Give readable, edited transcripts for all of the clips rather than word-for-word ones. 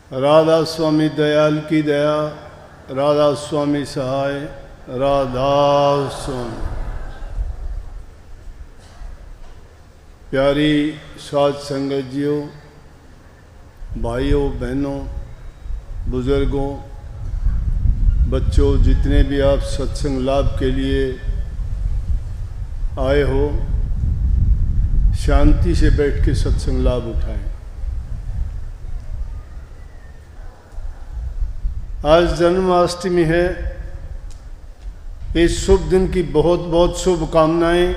राधा स्वामी दयाल की दया, राधा स्वामी सहाय, राधा स्वामी। प्यारी साध संगत जियों, भाइयों बहनों, बुजुर्गों, बच्चों, जितने भी आप सत्संग लाभ के लिए आए हो, शांति से बैठ के सत्संग लाभ उठाएं। आज जन्माष्टमी है। इस शुभ दिन की बहुत बहुत शुभकामनाएं।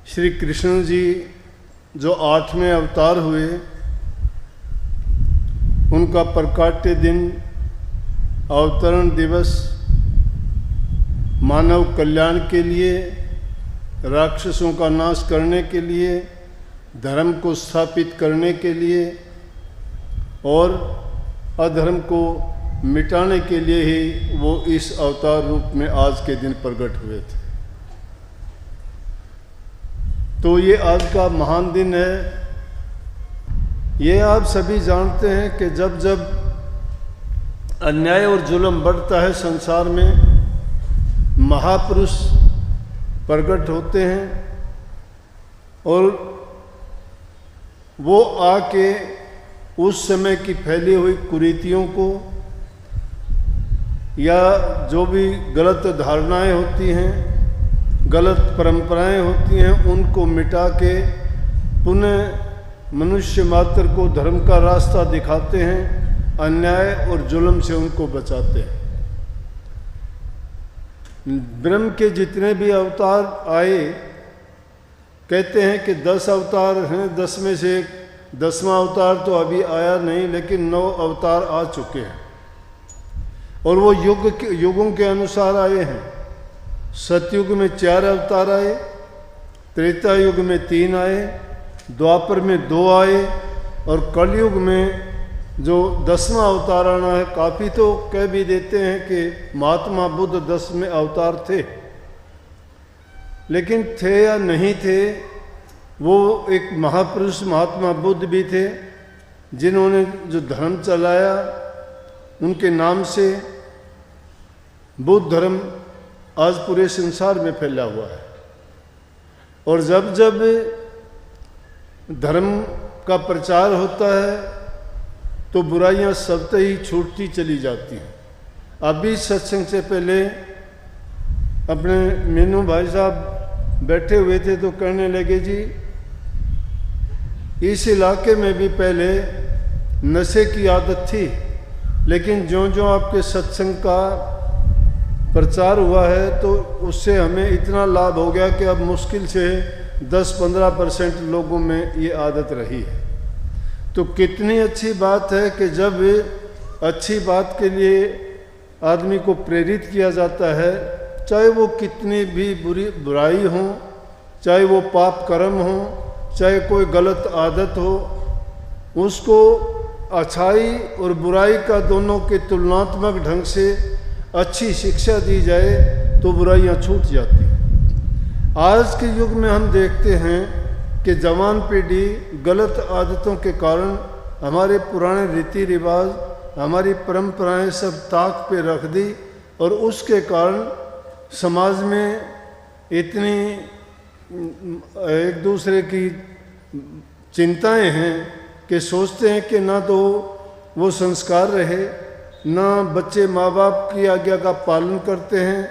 श्री कृष्ण जी जो 8वें अवतार हुए, उनका प्रकाट्य दिन, अवतरण दिवस मानव कल्याण के लिए, राक्षसों का नाश करने के लिए, धर्म को स्थापित करने के लिए और अधर्म को मिटाने के लिए ही वो इस अवतार रूप में आज के दिन प्रकट हुए थे। तो ये आज का महान दिन है। ये आप सभी जानते हैं कि जब जब अन्याय और जुल्म बढ़ता है संसार में, महापुरुष प्रकट होते हैं और वो आके उस समय की फैली हुई कुरीतियों को या जो भी गलत धारणाएं होती हैं, गलत परंपराएं होती हैं, उनको मिटा के पुनः मनुष्य मात्र को धर्म का रास्ता दिखाते हैं, अन्याय और जुल्म से उनको बचाते हैं। ब्रह्म के जितने भी अवतार आए, कहते हैं कि 10 अवतार हैं, 10 में से 10वां अवतार तो अभी आया नहीं, लेकिन 9 अवतार आ चुके हैं और वो युगों के अनुसार आए हैं। सतयुग में 4 अवतार आए, त्रेता युग में 3 आए, द्वापर में 2 आए और कलयुग में जो 10वां अवतार आना है। काफ़ी तो कह भी देते हैं कि महात्मा बुद्ध 10वें अवतार थे, लेकिन थे या नहीं थे, वो एक महापुरुष महात्मा बुद्ध भी थे जिन्होंने जो धर्म चलाया, उनके नाम से बुद्ध धर्म आज पूरे संसार में फैला हुआ है। और जब जब धर्म का प्रचार होता है तो बुराइयां सबसे ही छूटती चली जाती हैं। अभी सत्संग से पहले अपने मीनू भाई साहब बैठे हुए थे तो कहने लगे, जी इस इलाके में भी पहले नशे की आदत थी, लेकिन जो जो आपके सत्संग का प्रचार हुआ है तो उससे हमें इतना लाभ हो गया कि अब मुश्किल से 10-15% लोगों में ये आदत रही है। तो कितनी अच्छी बात है कि जब अच्छी बात के लिए आदमी को प्रेरित किया जाता है, चाहे वो कितनी भी बुराई हो, चाहे वो पाप कर्म हो, चाहे कोई गलत आदत हो, उसको अच्छाई और बुराई का दोनों के तुलनात्मक ढंग से अच्छी शिक्षा दी जाए तो बुराइयां छूट जाती हैं। आज के युग में हम देखते हैं कि जवान पीढ़ी गलत आदतों के कारण हमारे पुराने रीति रिवाज, हमारी परंपराएं सब ताक पे रख दी और उसके कारण समाज में इतनी एक दूसरे की चिंताएं हैं कि सोचते हैं कि ना तो वो संस्कार रहे, ना बच्चे माँ बाप की आज्ञा का पालन करते हैं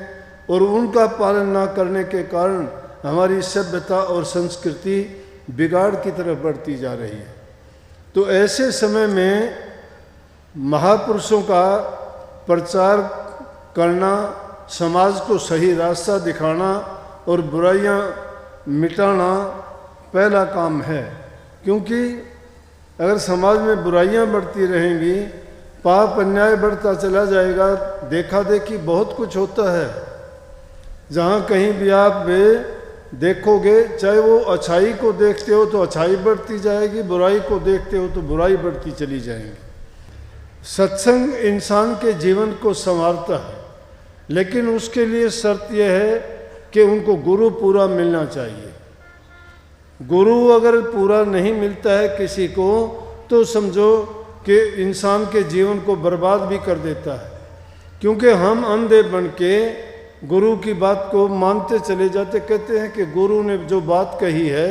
और उनका पालन ना करने के कारण हमारी सभ्यता और संस्कृति बिगाड़ की तरफ बढ़ती जा रही है। तो ऐसे समय में महापुरुषों का प्रचार करना, समाज को सही रास्ता दिखाना और बुराइयां मिटाना पहला काम है। क्योंकि अगर समाज में बुराइयां बढ़ती रहेंगी, पाप अन्याय बढ़ता चला जाएगा, देखा देखी बहुत कुछ होता है। जहाँ कहीं भी आप देखोगे, चाहे वो अच्छाई को देखते हो तो अच्छाई बढ़ती जाएगी, बुराई को देखते हो तो बुराई बढ़ती चली जाएगी। सत्संग इंसान के जीवन को संवारता है, लेकिन उसके लिए शर्त यह है कि उनको गुरु पूरा मिलना चाहिए। गुरु अगर पूरा नहीं मिलता है किसी को, तो समझो कि इंसान के जीवन को बर्बाद भी कर देता है, क्योंकि हम अंधे बन के गुरु की बात को मानते चले जाते। कहते हैं कि गुरु ने जो बात कही है,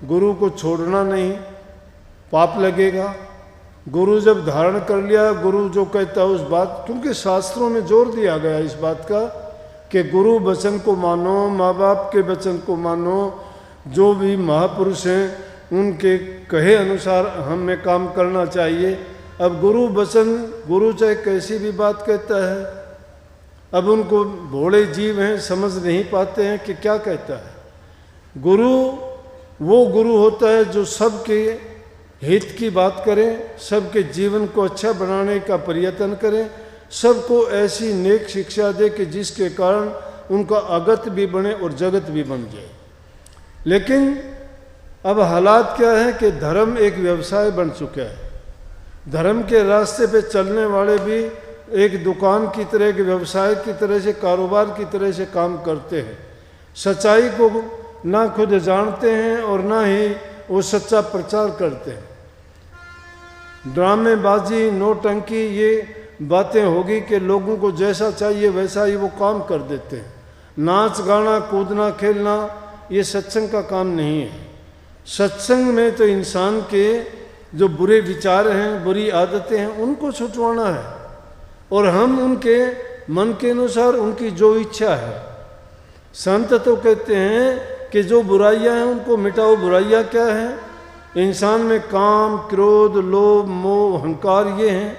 गुरु को छोड़ना नहीं, पाप लगेगा। गुरु जब धारण कर लिया, गुरु जो कहता है उस बात, क्योंकि शास्त्रों में जोर दिया गया इस बात का कि गुरु वचन को मानो, माँ बाप के वचन को मानो, जो भी महापुरुष हैं उनके कहे अनुसार हमें काम करना चाहिए। अब गुरु वचन, गुरु चाहे कैसी भी बात कहता है, अब उनको भोले जीव हैं, समझ नहीं पाते हैं कि क्या कहता है। गुरु वो गुरु होता है जो सबके हित की बात करें, सबके जीवन को अच्छा बनाने का प्रयत्न करें, सबको ऐसी नेक शिक्षा दे कि जिसके कारण उनका अगत भी बने और जगत भी बन जाए। लेकिन अब हालात क्या है कि धर्म एक व्यवसाय बन चुका है। धर्म के रास्ते पे चलने वाले भी एक दुकान की तरह, एक व्यवसाय की तरह से, कारोबार की तरह से काम करते हैं। सच्चाई को ना खुद जानते हैं और ना ही वो सच्चा प्रचार करते हैं। ड्रामेबाजी, नौटंकी, ये बातें होगी कि लोगों को जैसा चाहिए वैसा ही वो काम कर देते हैं। नाच गाना, कूदना, खेलना, ये सत्संग का काम नहीं है। सत्संग में तो इंसान के जो बुरे विचार हैं, बुरी आदतें हैं, उनको छुटवाना है, और हम उनके मन के अनुसार उनकी जो इच्छा है। संत तो कहते हैं कि जो बुराइयां हैं उनको मिटाओ। बुराइयां क्या हैं? इंसान में काम, क्रोध, लोभ, मोह, अहंकार ये हैं,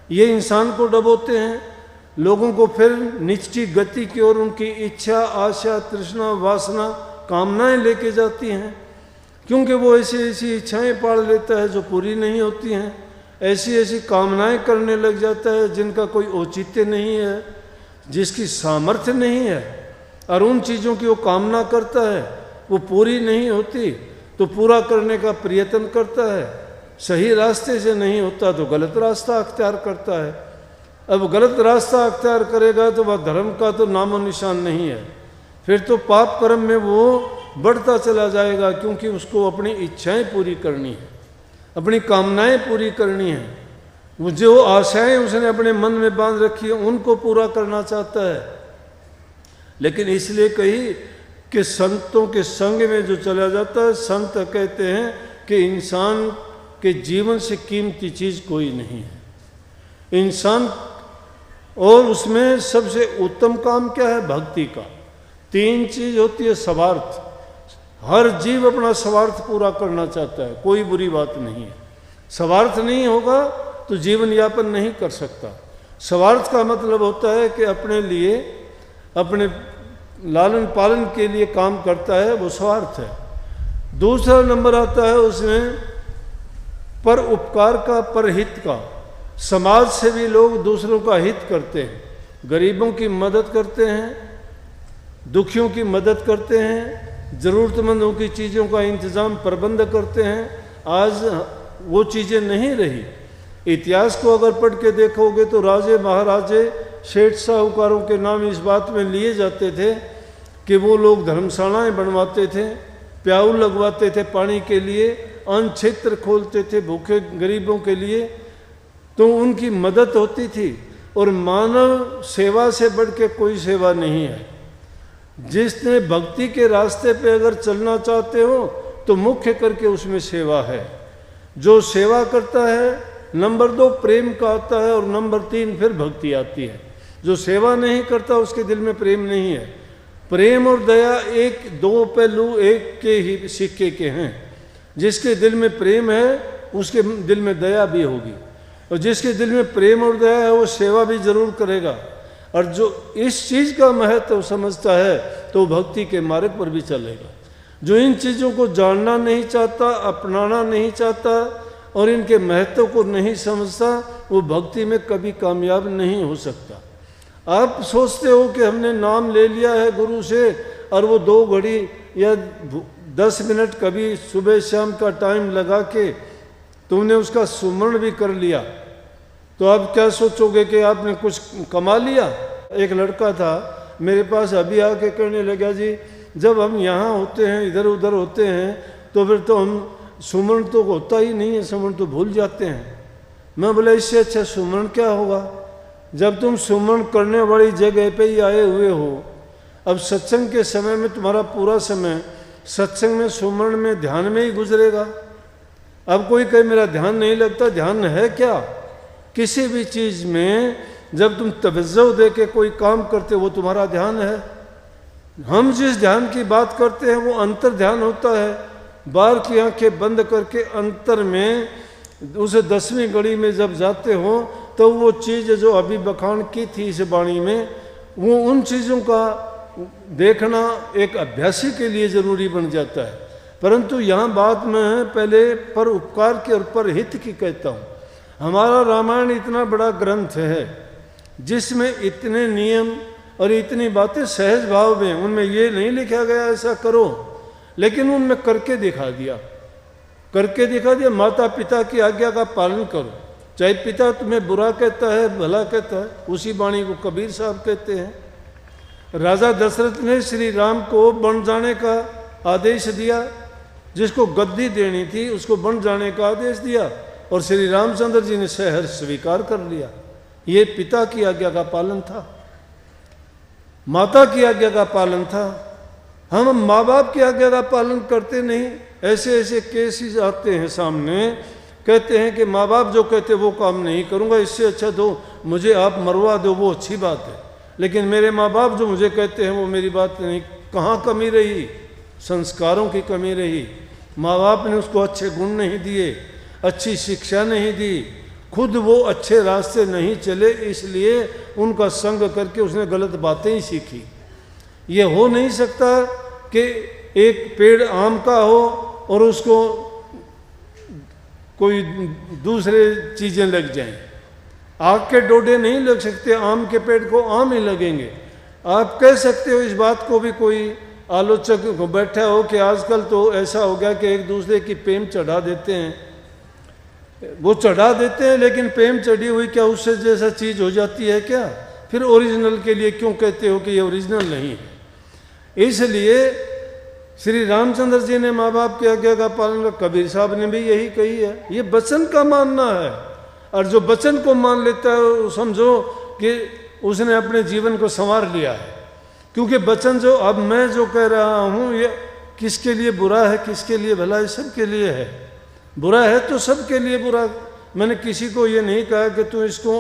ये इंसान को डबोते हैं, लोगों को फिर निश्चित गति की ओर उनकी इच्छा, आशा, तृष्णा, वासना, कामनाएं लेके जाती हैं। क्योंकि वो ऐसी ऐसी इच्छाएं पाल लेता है जो पूरी नहीं होती हैं, ऐसी ऐसी कामनाएं करने लग जाता है जिनका कोई औचित्य नहीं है, जिसकी सामर्थ्य नहीं है, और उन चीज़ों की वो कामना करता है, वो पूरी नहीं होती तो पूरा करने का प्रयत्न करता है। सही रास्ते से नहीं होता तो गलत रास्ता अख्तियार करता है। अब गलत रास्ता अख्तियार करेगा तो वह धर्म का तो नामो निशान नहीं है, फिर तो पाप कर्म में वो बढ़ता चला जाएगा, क्योंकि उसको अपनी इच्छाएं पूरी करनी है, अपनी कामनाएं पूरी करनी है। वो जो आशाएं उसने अपने मन में बांध रखी है उनको पूरा करना चाहता है। लेकिन इसलिए कही कि संतों के संग में जो चला जाता है, संत कहते हैं कि इंसान के जीवन से कीमती चीज़ कोई नहीं है। इंसान, और उसमें सबसे उत्तम काम क्या है? भक्ति का। 3 चीज़ होती है स्वार्थ। हर जीव अपना स्वार्थ पूरा करना चाहता है, कोई बुरी बात नहीं है। स्वार्थ नहीं होगा तो जीवन यापन नहीं कर सकता। स्वार्थ का मतलब होता है कि अपने लिए, अपने लालन पालन के लिए काम करता है, वो स्वार्थ है। दूसरा नंबर आता है उसमें पर उपकार का, परहित का। समाज से भी लोग दूसरों का हित करते हैं, गरीबों की मदद करते हैं, दुखियों की मदद करते हैं, ज़रूरतमंदों की चीज़ों का इंतज़ाम प्रबंध करते हैं। आज वो चीज़ें नहीं रही। इतिहास को अगर पढ़ के देखोगे तो राजे महाराजे, सेठ साहूकारों के नाम इस बात में लिए जाते थे कि वो लोग धर्मशालाएं बनवाते थे, प्याऊ लगवाते थे पानी के लिए, अन्न क्षेत्र खोलते थे भूखे गरीबों के लिए, तो उनकी मदद होती थी। और मानव सेवा से बढ़ के कोई सेवा नहीं है। जिसने भक्ति के रास्ते पे अगर चलना चाहते हो तो मुख्य करके उसमें सेवा है। जो सेवा करता है, नंबर 2 प्रेम का आता है, और नंबर 3 फिर भक्ति आती है। जो सेवा नहीं करता उसके दिल में प्रेम नहीं है। प्रेम और दया एक, 2 पहलू एक के ही सिक्के के हैं। जिसके दिल में प्रेम है उसके दिल में दया भी होगी, और जिसके दिल में प्रेम और दया है वो सेवा भी जरूर करेगा। और जो इस चीज़ का महत्व समझता है तो भक्ति के मार्ग पर भी चलेगा। जो इन चीज़ों को जानना नहीं चाहता, अपनाना नहीं चाहता और इनके महत्व को नहीं समझता, वो भक्ति में कभी कामयाब नहीं हो सकता। आप सोचते हो कि हमने नाम ले लिया है गुरु से, और वो 2 घड़ी या 10 मिनट कभी सुबह शाम का टाइम लगा के तुमने उसका सुमरण भी कर लिया, तो आप क्या सोचोगे कि आपने कुछ कमा लिया। एक लड़का था मेरे पास, अभी आके कहने लगा, जी जब हम यहाँ होते हैं, इधर उधर होते हैं, तो फिर तो हम सुमरण तो होता ही नहीं है, सुमरण तो भूल जाते हैं। मैं बोला इससे अच्छा सुमरण क्या होगा, जब तुम सुमरण करने वाली जगह पे ही आए हुए हो। अब सत्संग के समय में तुम्हारा पूरा समय सत्संग में सुमरण में ध्यान में ही गुजरेगा। अब कोई कहे मेरा ध्यान नहीं लगता, ध्यान है क्या? किसी भी चीज़ में जब तुम तवज्जो दे के कोई काम करते हो वो तुम्हारा ध्यान है। हम जिस ध्यान की बात करते हैं वो अंतर ध्यान होता है। बाहर की आंखें बंद करके अंतर में उस 10वीं घड़ी में जब जाते हो तो वो चीज़ जो अभी बखान की थी इस वाणी में, वो उन चीज़ों का देखना एक अभ्यासी के लिए ज़रूरी बन जाता है। परंतु यहाँ बात मैं पहले पर उपकार के और पर हित की कहता हूँ। हमारा रामायण इतना बड़ा ग्रंथ है जिसमें इतने नियम और इतनी बातें सहज भाव में, उनमें ये नहीं लिखा गया ऐसा करो, लेकिन उनमें करके दिखा दिया, करके दिखा दिया। माता पिता की आज्ञा का पालन करो, चाहे पिता तुम्हें बुरा कहता है भला कहता है, उसी वाणी को कबीर साहब कहते हैं। राजा दशरथ ने श्री राम को बन जाने का आदेश दिया, जिसको गद्दी देनी थी उसको बन जाने का आदेश दिया, और श्री रामचंद्र जी ने सहर्ष स्वीकार कर लिया। ये पिता की आज्ञा का पालन था, माता की आज्ञा का पालन था। हम माँ बाप की आज्ञा का पालन करते नहीं। ऐसे ऐसे केसेस आते हैं सामने, कहते हैं कि माँ बाप जो कहते वो काम नहीं करूँगा, इससे अच्छा तो मुझे आप मरवा दो, वो अच्छी बात है। लेकिन मेरे माँ बाप जो मुझे कहते हैं वो मेरी बात नहीं। कहाँ कमी रही? संस्कारों की कमी रही। माँ बाप ने उसको अच्छे गुण नहीं दिए, अच्छी शिक्षा नहीं दी, खुद वो अच्छे रास्ते नहीं चले, इसलिए उनका संग करके उसने गलत बातें ही सीखी। ये हो नहीं सकता कि एक पेड़ आम का हो और उसको कोई दूसरे चीज़ें लग जाएं। आग के डोडे नहीं लग सकते, आम के पेड़ को आम ही लगेंगे। आप कह सकते हो इस बात को भी कोई आलोचक बैठा हो कि आजकल तो ऐसा हो गया कि एक दूसरे की प्रेम चढ़ा देते हैं, वो चढ़ा देते हैं, लेकिन प्रेम चढ़ी हुई क्या उससे जैसा चीज़ हो जाती है क्या? फिर ओरिजिनल के लिए क्यों कहते हो कि ये ओरिजिनल नहीं है? इसलिए श्री रामचंद्र जी ने माँ बाप की आज्ञा का पालन किया, कबीर साहब ने भी यही कही है। ये वचन का मानना है, और जो वचन को मान लेता है समझो कि उसने अपने जीवन को संवार लिया है। क्योंकि वचन जो अब मैं जो कह रहा हूँ ये किसके लिए बुरा है, किसके लिए भला है, सबके लिए है। बुरा है तो सबके लिए बुरा। मैंने किसी को ये नहीं कहा कि तू इसको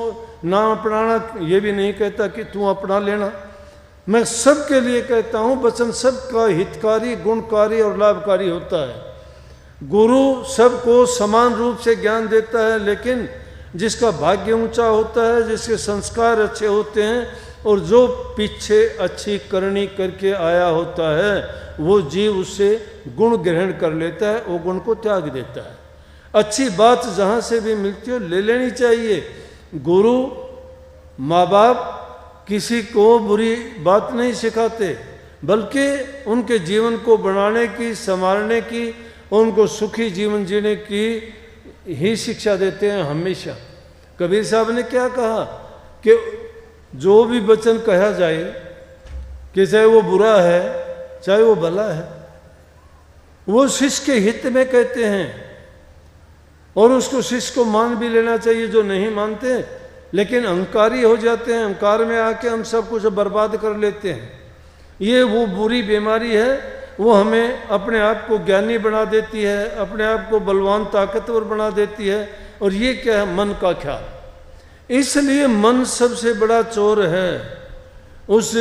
ना अपनाना, ये भी नहीं कहता कि तू अपना लेना। मैं सबके लिए कहता हूँ वचन सबका हितकारी, गुणकारी और लाभकारी होता है। गुरु सबको समान रूप से ज्ञान देता है, लेकिन जिसका भाग्य ऊंचा होता है, जिसके संस्कार अच्छे होते हैं और जो पीछे अच्छी करनी करके आया होता है, वो जीव उससे गुण ग्रहण कर लेता है, वो गुण को त्याग देता है। अच्छी बात जहाँ से भी मिलती हो ले लेनी चाहिए। गुरु माँ बाप किसी को बुरी बात नहीं सिखाते, बल्कि उनके जीवन को बनाने की, संवारने की, उनको सुखी जीवन जीने की ही शिक्षा देते हैं हमेशा। कबीर साहब ने क्या कहा कि जो भी वचन कहा जाए कि चाहे वो बुरा है चाहे वो भला है, वो शिष्य के हित में कहते हैं, और उसको शिष्य को मान भी लेना चाहिए। जो नहीं मानते लेकिन अहंकारी हो जाते हैं, अहंकार में आके हम सब कुछ बर्बाद कर लेते हैं। ये वो बुरी बीमारी है, वो हमें अपने आप को ज्ञानी बना देती है, अपने आप को बलवान ताकतवर बना देती है। और ये क्या है? मन का ख्याल। इसलिए मन सबसे बड़ा चोर है। उस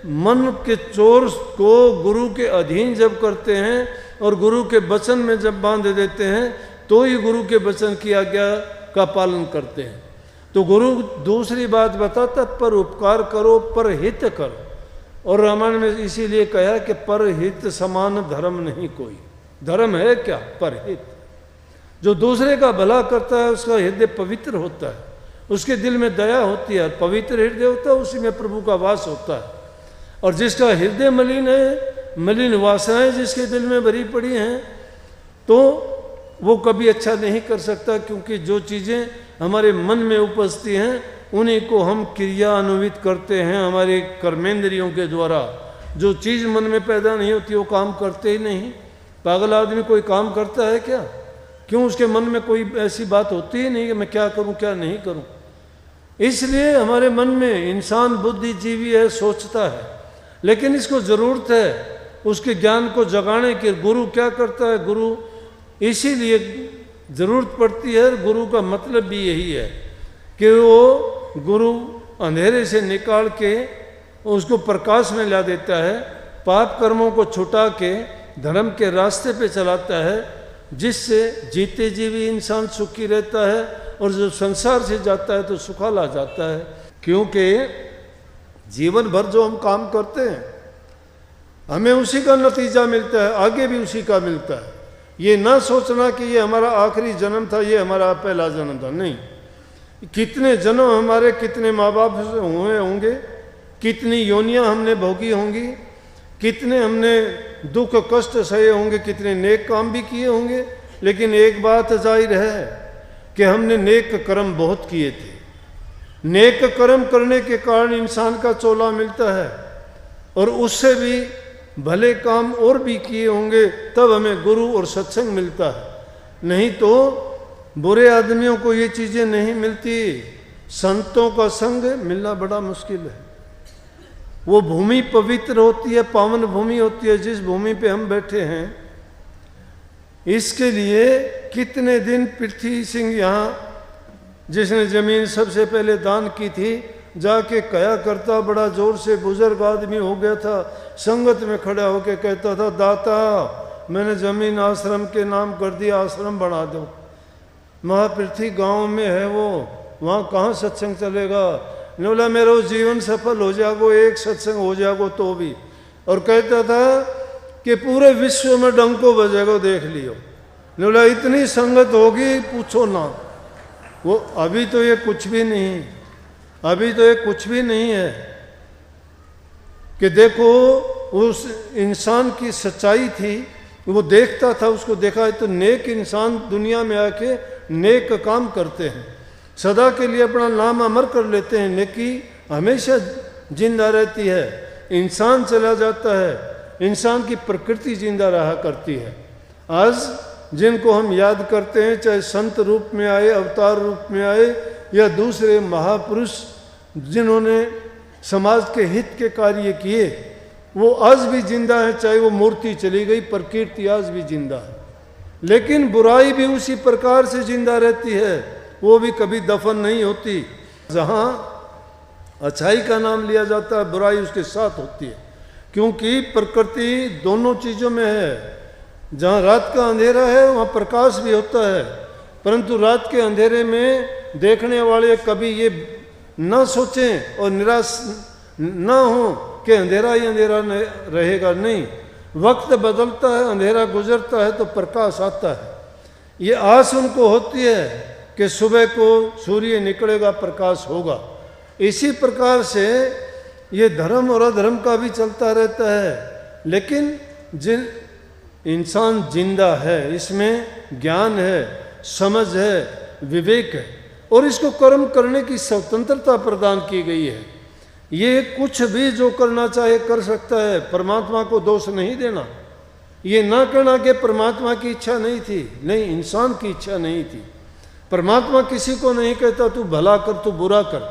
मन के चोर को गुरु के अधीन जब करते हैं और गुरु के वचन में जब बांध देते हैं तो ही गुरु के वचन की आज्ञा का पालन करते हैं। तो गुरु दूसरी बात बताता, पर उपकार करो, पर हित करो। और रामायण में इसीलिए कहा कि पर हित समान धर्म नहीं कोई। धर्म है क्या? पर हित। जो दूसरे का भला करता है उसका हृदय पवित्र होता है, उसके दिल में दया होती है, पवित्र हृदय होता है, उसी में प्रभु का वास होता है। और जिसका हृदय मलिन है, मलिन वासनाएं जिसके दिल में भरी पड़ी हैं, तो वो कभी अच्छा नहीं कर सकता। क्योंकि जो चीज़ें हमारे मन में उपजती हैं उन्हीं को हम क्रियान्वित करते हैं हमारे कर्मेंद्रियों के द्वारा। जो चीज़ मन में पैदा नहीं होती वो काम करते ही नहीं। पागल आदमी कोई काम करता है क्या? क्यों उसके मन में कोई ऐसी बात होती ही नहीं कि मैं क्या करूं क्या नहीं करूं? इसलिए हमारे मन में इंसान बुद्धिजीवी है, सोचता है, लेकिन इसको ज़रूरत है उसके ज्ञान को जगाने की। गुरु क्या करता है? गुरु इसीलिए ज़रूरत पड़ती है, गुरु का मतलब भी यही है कि वो गुरु अंधेरे से निकाल के उसको प्रकाश में ला देता है, पाप कर्मों को छुटा के धर्म के रास्ते पे चलाता है, जिससे जीते जी भी इंसान सुखी रहता है और जो संसार से जाता है तो सुखाला जाता है। क्योंकि जीवन भर जो हम काम करते हैं हमें उसी का नतीजा मिलता है, आगे भी उसी का मिलता है। ये ना सोचना कि ये हमारा आखिरी जन्म था, ये हमारा पहला जन्म था, नहीं। कितने जन्म हमारे कितने माँ बाप से हुए होंगे, कितनी योनियां हमने भोगी होंगी, कितने हमने दुख कष्ट सहे होंगे, कितने नेक काम भी किए होंगे। लेकिन एक बात जाहिर है कि हमने नेक कर्म बहुत किए थे। नेक कर्म करने के कारण इंसान का चोला मिलता है, और उससे भी भले काम और भी किए होंगे तब हमें गुरु और सत्संग मिलता है। नहीं तो बुरे आदमियों को ये चीज़ें नहीं मिलती। संतों का संग मिलना बड़ा मुश्किल है। वो भूमि पवित्र होती है, पावन भूमि होती है जिस भूमि पे हम बैठे हैं। इसके लिए कितने दिन पृथ्वी सिंह यहाँ, जिसने जमीन सबसे पहले दान की थी, जाके कहा करता, बड़ा जोर से, बुजुर्ग आदमी हो गया था, संगत में खड़ा होके कहता था, दाता मैंने जमीन आश्रम के नाम कर दिया, आश्रम बना दो। महापृथ्वी गांव में है वो, वहाँ कहाँ सत्संग चलेगा? ने बोला मेरा जीवन सफल हो जाएगो, एक सत्संग हो जाएगो तो भी। और कहता था कि पूरे विश्व में डंको बजेगा, देख लियो। ने बोला इतनी संगत होगी पूछो ना। वो अभी तो ये कुछ भी नहीं, अभी तो ये कुछ भी नहीं है कि देखो उस इंसान की सच्चाई थी, वो देखता था, उसको देखा है तो नेक इंसान दुनिया में आके नेक काम करते हैं, सदा के लिए अपना नाम अमर कर लेते हैं, नेकी हमेशा जिंदा रहती है। इंसान चला जाता है, इंसान की प्रकृति जिंदा रहा करती है। आज जिनको हम याद करते हैं, चाहे संत रूप में आए, अवतार रूप में आए, या दूसरे महापुरुष जिन्होंने समाज के हित के कार्य किए, वो आज भी जिंदा है। चाहे वो मूर्ति चली गई, पर कीर्ति आज भी जिंदा है। लेकिन बुराई भी उसी प्रकार से जिंदा रहती है, वो भी कभी दफन नहीं होती। जहाँ अच्छाई का नाम लिया जाता है, बुराई उसके साथ होती है, क्योंकि प्रकृति दोनों चीज़ों में है। जहाँ रात का अंधेरा है वहाँ प्रकाश भी होता है, परंतु रात के अंधेरे में देखने वाले कभी ये ना सोचें और निराश ना हो कि अंधेरा ही अंधेरा रहेगा। नहीं, वक्त बदलता है, अंधेरा गुजरता है तो प्रकाश आता है। ये आस उनको होती है कि सुबह को सूर्य निकलेगा, प्रकाश होगा। इसी प्रकार से ये धर्म और अधर्म का भी चलता रहता है। लेकिन जिन इंसान जिंदा है, इसमें ज्ञान है, समझ है, विवेक है, और इसको कर्म करने की स्वतंत्रता प्रदान की गई है। ये कुछ भी जो करना चाहे कर सकता है, परमात्मा को दोष नहीं देना। ये ना कहना कि परमात्मा की इच्छा नहीं थी, नहीं, इंसान की इच्छा नहीं थी। परमात्मा किसी को नहीं कहता तू भला कर, तू बुरा कर।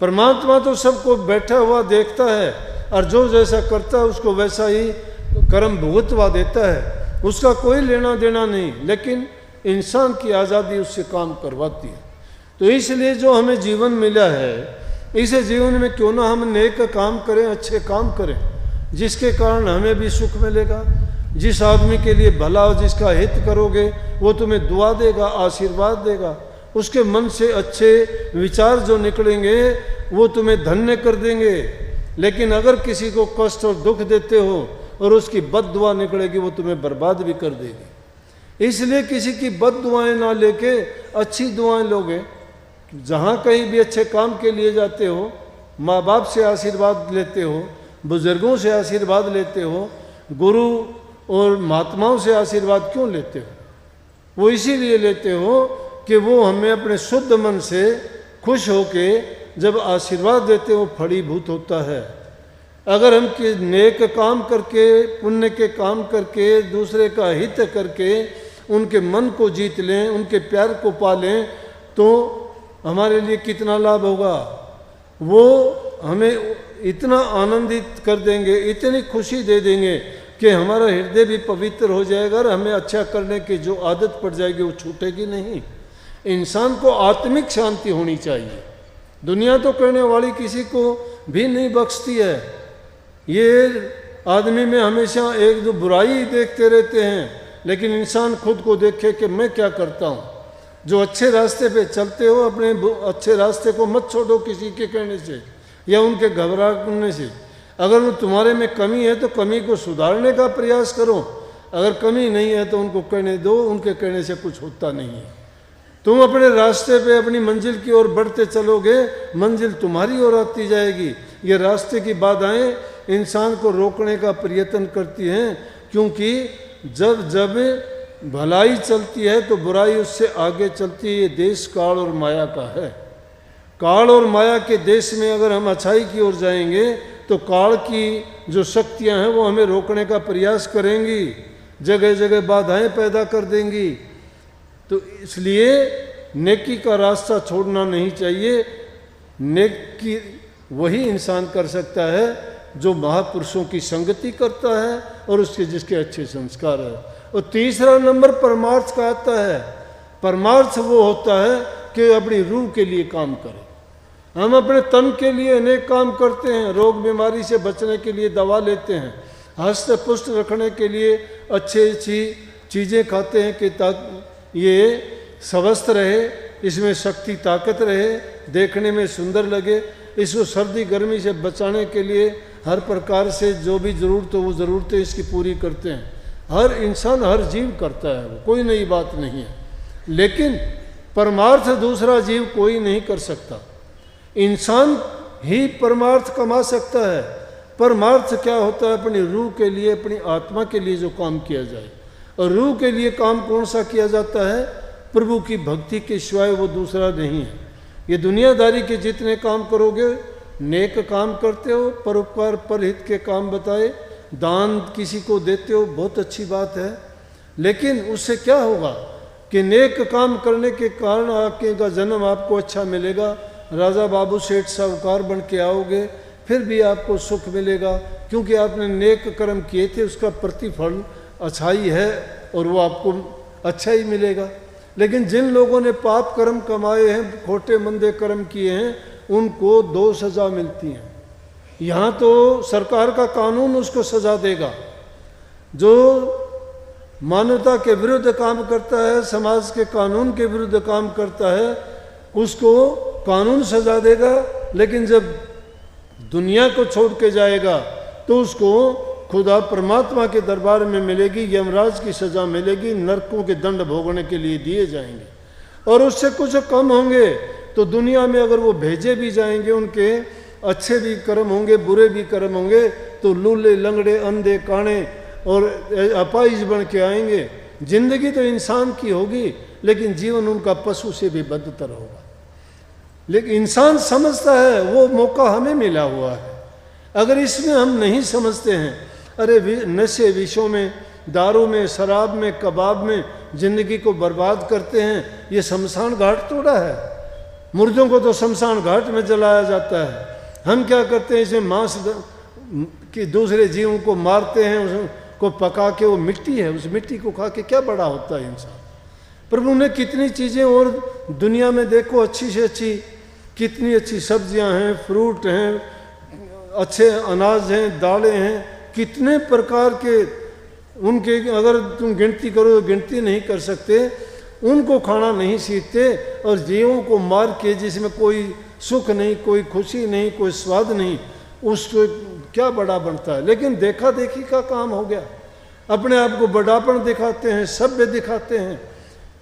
परमात्मा तो सबको बैठा हुआ देखता है, और जो जैसा करता है उसको वैसा ही कर्म भुगतवा देता है, उसका कोई लेना देना नहीं। लेकिन इंसान की आज़ादी उससे काम करवाती है। तो इसलिए जो हमें जीवन मिला है, इसे जीवन में क्यों ना हम नेक काम करें, अच्छे काम करें, जिसके कारण हमें भी सुख मिलेगा। जिस आदमी के लिए भला, जिसका हित करोगे, वो तुम्हें दुआ देगा, आशीर्वाद देगा। उसके मन से अच्छे विचार जो निकलेंगे वो तुम्हें धन्य कर देंगे। लेकिन अगर किसी को कष्ट और दुख देते हो और उसकी बद दुआ निकलेगी, वो तुम्हें बर्बाद भी कर देगी। इसलिए किसी की बद दुआएं ना लेके अच्छी दुआएं लोगे। जहाँ कहीं भी अच्छे काम के लिए जाते हो, माँ बाप से आशीर्वाद लेते हो, बुजुर्गों से आशीर्वाद लेते हो, गुरु और महात्माओं से आशीर्वाद क्यों लेते हो? वो इसीलिए लेते हो कि वो हमें अपने शुद्ध मन से खुश होके जब आशीर्वाद देते हो फलीभूत होता है। अगर हम नेक काम करके, पुण्य के काम करके, दूसरे का हित करके उनके मन को जीत लें, उनके प्यार को पालें, तो हमारे लिए कितना लाभ होगा। वो हमें इतना आनंदित कर देंगे, इतनी खुशी दे देंगे कि हमारा हृदय भी पवित्र हो जाएगा और हमें अच्छा करने की जो आदत पड़ जाएगी वो छूटेगी नहीं। इंसान को आत्मिक शांति होनी चाहिए। दुनिया तो करने वाली किसी को भी नहीं बख्शती है। ये आदमी में हमेशा एक दो बुराई देखते रहते हैं, लेकिन इंसान खुद को देखे कि मैं क्या करता हूँ। जो अच्छे रास्ते पे चलते हो, अपने अच्छे रास्ते को मत छोड़ो किसी के कहने से या उनके घबराने से। अगर तुम्हारे में कमी है तो कमी को सुधारने का प्रयास करो, अगर कमी नहीं है तो उनको कहने दो, उनके कहने से कुछ होता नहीं है। तुम अपने रास्ते पे अपनी मंजिल की ओर बढ़ते चलोगे, मंजिल तुम्हारी ओर आती जाएगी। ये रास्ते की बाधाएं इंसान को रोकने का प्रयत्न करती हैं, क्योंकि जब जब भलाई चलती है तो बुराई उससे आगे चलती है। ये देश काल और माया का है। काल और माया के देश में अगर हम अच्छाई की ओर जाएंगे तो काल की जो शक्तियां हैं वो हमें रोकने का प्रयास करेंगी, जगह जगह बाधाएं पैदा कर देंगी। तो इसलिए नेकी का रास्ता छोड़ना नहीं चाहिए। नेकी वही इंसान कर सकता है जो महापुरुषों की संगति करता है और उसके जिसके अच्छे संस्कार है। और तीसरा नंबर परमार्थ का आता है। परमार्थ वो होता है कि अपनी रूह के लिए काम करें। हम अपने तन के लिए अनेक काम करते हैं, रोग बीमारी से बचने के लिए दवा लेते हैं, हस्त पुष्ट रखने के लिए अच्छी चीज़ें खाते हैं कि ये स्वस्थ रहे, इसमें शक्ति ताकत रहे, देखने में सुंदर लगे। इसको सर्दी गर्मी से बचाने के लिए हर प्रकार से जो भी ज़रूरत हो वो ज़रूरतें इसकी पूरी करते हैं। हर इंसान हर जीव करता है, वो कोई नई बात नहीं है। लेकिन परमार्थ दूसरा जीव कोई नहीं कर सकता। इंसान ही परमार्थ कमा सकता है। परमार्थ क्या होता है? अपनी रूह के लिए, अपनी आत्मा के लिए जो काम किया जाए। और रूह के लिए काम कौन सा किया जाता है? प्रभु की भक्ति के सिवाय वो दूसरा नहीं है। ये दुनियादारी के जितने काम करोगे, नेक काम करते हो, परोपकार परहित के काम बताए, दान किसी को देते हो, बहुत अच्छी बात है। लेकिन उससे क्या होगा कि नेक काम करने के कारण आपका जन्म आपको अच्छा मिलेगा, राजा बाबू सेठ साहूकार बन के आओगे, फिर भी आपको सुख मिलेगा, क्योंकि आपने नेक कर्म किए थे, उसका प्रतिफल अच्छाई है और वो आपको अच्छा ही मिलेगा। लेकिन जिन लोगों ने पाप कर्म कमाए हैं, खोटे मंदे कर्म किए हैं, उनको 2 सज़ा मिलती हैं। यहाँ तो सरकार का कानून उसको सज़ा देगा। जो मानवता के विरुद्ध काम करता है, समाज के कानून के विरुद्ध काम करता है, उसको कानून सज़ा देगा। लेकिन जब दुनिया को छोड़ के जाएगा तो उसको खुदा परमात्मा के दरबार में मिलेगी, यमराज की सज़ा मिलेगी, नरकों के दंड भोगने के लिए दिए जाएंगे। और उससे कुछ कम होंगे तो दुनिया में अगर वो भेजे भी जाएंगे, उनके अच्छे भी कर्म होंगे, बुरे भी कर्म होंगे, तो लूले लंगड़े अंधे काणे और अपाहिज बन के आएंगे। जिंदगी तो इंसान की होगी, लेकिन जीवन उनका पशु से भी बदतर होगा। लेकिन इंसान समझता है वो मौका हमें मिला हुआ है। अगर इसमें हम नहीं समझते हैं, अरे नशे विषयों में, दारू में, शराब में, कबाब में जिंदगी को बर्बाद करते हैं। ये शमशान घाट थोड़ा है। मुर्दों को तो शमशान घाट में जलाया जाता है। हम क्या करते हैं? इसमें मांस कि दूसरे जीवों को मारते हैं, उसको पका के, वो मिट्टी है, उस मिट्टी को खा के क्या बड़ा होता है इंसान। प्रभु ने कितनी चीज़ें और दुनिया में देखो, अच्छी से अच्छी कितनी अच्छी सब्जियां हैं, फ्रूट हैं, अच्छे अनाज हैं, दालें हैं, कितने प्रकार के उनके अगर तुम गिनती करो तो गिनती नहीं कर सकते। उनको खाना नहीं सीखते और जीवों को मार के, जिसमें कोई सुख नहीं, कोई खुशी नहीं, कोई स्वाद नहीं, उसको क्या बड़ा बनता है। लेकिन देखा देखी का काम हो गया। अपने आप को बड़ापन दिखाते हैं, सभ्य दिखाते हैं।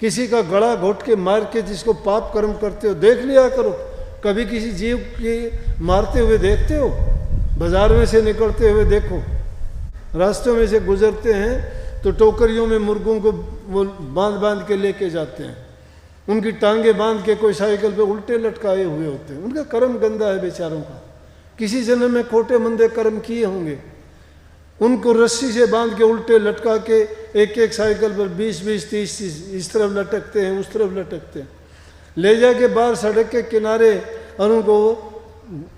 किसी का गला घोट के मार के जिसको पाप कर्म करते हो, देख लिया करो। कभी किसी जीव की मारते हुए देखते हो? बाजार में से निकलते हुए देखो, रास्तों में से गुजरते हैं तो टोकरियों में मुर्गों को वो बांध बांध के लेके जाते हैं। उनकी टांगे बांध के कोई साइकिल पे उल्टे लटकाए हुए होते हैं। उनका कर्म गंदा है बेचारों का। किसी जन्म में खोटे मंदे कर्म किए होंगे, उनको रस्सी से बांध के उल्टे लटका के एक एक साइकिल पर 20-20, 30-30 इस तरफ लटकते हैं, उस तरफ लटकते हैं, ले जाके बाहर सड़क के किनारे और उनको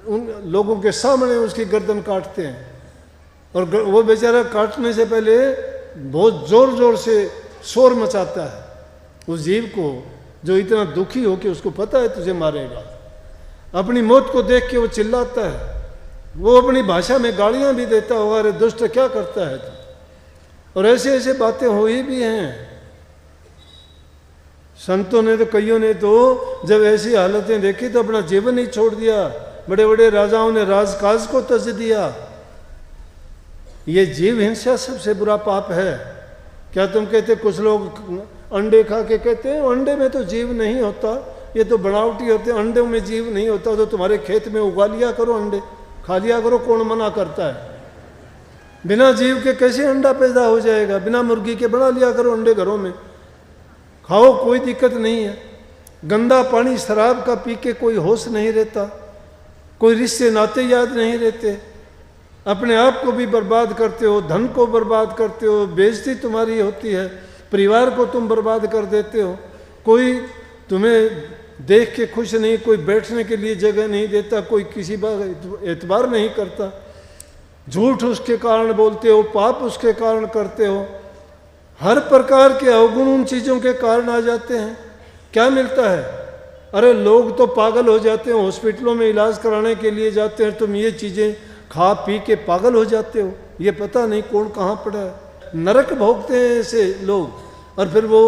उन लोगों के सामने उसकी गर्दन काटते हैं। और वो बेचारा काटने से पहले बहुत ज़ोर ज़ोर से शोर मचाता है उस जीव को, जो इतना दुखी हो कि उसको पता है तुझे मारेगा। अपनी मौत को देख के वो चिल्लाता है, वो अपनी भाषा में गालियां भी देता होगा, अरे दुष्ट क्या करता है तू। और ऐसे ऐसे बातें हुई भी हैं। संतों ने तो, कईयों ने तो जब ऐसी हालतें देखी तो अपना जीवन ही छोड़ दिया। बड़े बड़े राजाओं ने राजकाज को त्यज दिया। ये जीव हिंसा सबसे बुरा पाप है। क्या तुम कहते, कुछ लोग अंडे खा के कहते हैं अंडे में तो जीव नहीं होता, ये तो बनावटी होते, अंडों में जीव नहीं होता, तो तुम्हारे खेत में उगा लिया करो, अंडे खा लिया करो, कौन मना करता है। बिना जीव के कैसे अंडा पैदा हो जाएगा, बिना मुर्गी के बना लिया करो अंडे घरों में, खाओ, कोई दिक्कत नहीं है। गंदा पानी शराब का पी के कोई होश नहीं रहता, कोई रिश्ते नाते याद नहीं रहते, अपने आप को भी बर्बाद करते हो, धन को बर्बाद करते हो, बेइज्जती तुम्हारी होती है, परिवार को तुम बर्बाद कर देते हो, कोई तुम्हें देख के खुश नहीं, कोई बैठने के लिए जगह नहीं देता, कोई किसी बात एतबार नहीं करता, झूठ उसके कारण बोलते हो, पाप उसके कारण करते हो, हर प्रकार के अवगुण उन चीज़ों के कारण आ जाते हैं। क्या मिलता है? अरे लोग तो पागल हो जाते हैं, हॉस्पिटलों में इलाज कराने के लिए जाते हैं, तुम ये चीज़ें खा पी के पागल हो जाते हो, ये पता नहीं कौन कहाँ पड़ा है। नरक भोगते हैं ऐसे लोग, और फिर वो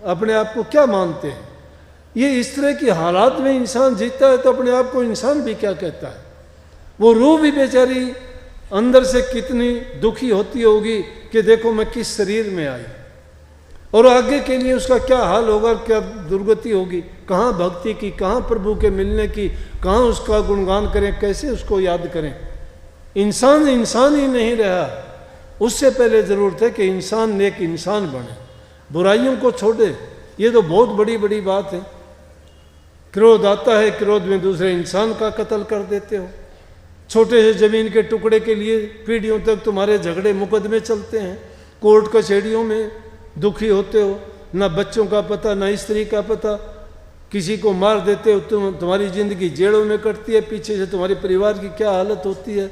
अपने आप को क्या मानते हैं। ये इस तरह की हालात में इंसान जीता है तो अपने आप को इंसान भी क्या कहता है। वो रूह भी बेचारी अंदर से कितनी दुखी होती होगी कि देखो मैं किस शरीर में आई, और आगे के लिए उसका क्या हाल होगा, क्या दुर्गति होगी, कहाँ भक्ति की, कहाँ प्रभु के मिलने की, कहाँ उसका गुणगान करें, कैसे उसको याद करें। इंसान इंसान ही नहीं रहा। उससे पहले ज़रूरत है कि इंसान नेक इंसान बने, बुराइयों को छोड़े। ये तो बहुत बड़ी बड़ी बात है। क्रोध आता है, क्रोध में दूसरे इंसान का कत्ल कर देते हो। छोटे से ज़मीन के टुकड़े के लिए पीढ़ियों तक तुम्हारे झगड़े मुकदमे चलते हैं, कोर्ट कचहरियों में दुखी होते हो, ना बच्चों का पता, ना स्त्री का पता, किसी को मार देते हो, तुम्हारी ज़िंदगी जेलों में कटती है, पीछे से तुम्हारे परिवार की क्या हालत होती है,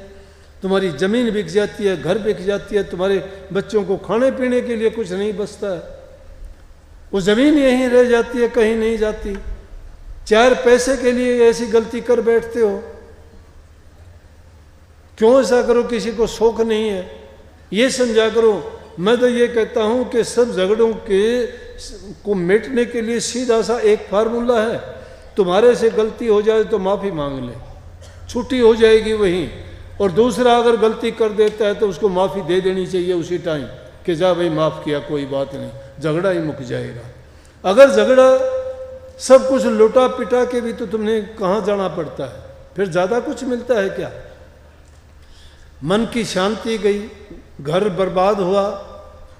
तुम्हारी ज़मीन बिक जाती है, घर बिक जाती है, तुम्हारे बच्चों को खाने पीने के लिए कुछ नहीं बचता है, वो ज़मीन यहीं रह जाती है, कहीं नहीं जाती। 4 पैसे के लिए ऐसी गलती कर बैठते हो। क्यों ऐसा करो? किसी को शौक नहीं है, ये समझा करो। मैं तो ये कहता हूँ कि सब झगड़ों को मिटने के लिए सीधा सा एक फार्मूला है, तुम्हारे से गलती हो जाए तो माफ़ी मांग ले, छुट्टी हो जाएगी वहीं। और दूसरा अगर गलती कर देता है तो उसको माफ़ी दे देनी चाहिए उसी टाइम कि जा भाई माफ़ किया, कोई बात नहीं, झगड़ा ही मुक जाएगा। अगर झगड़ा सब कुछ लुटा पिटा के भी तो तुमने कहाँ जाना पड़ता है, फिर ज़्यादा कुछ मिलता है क्या? मन की शांति गई, घर बर्बाद हुआ,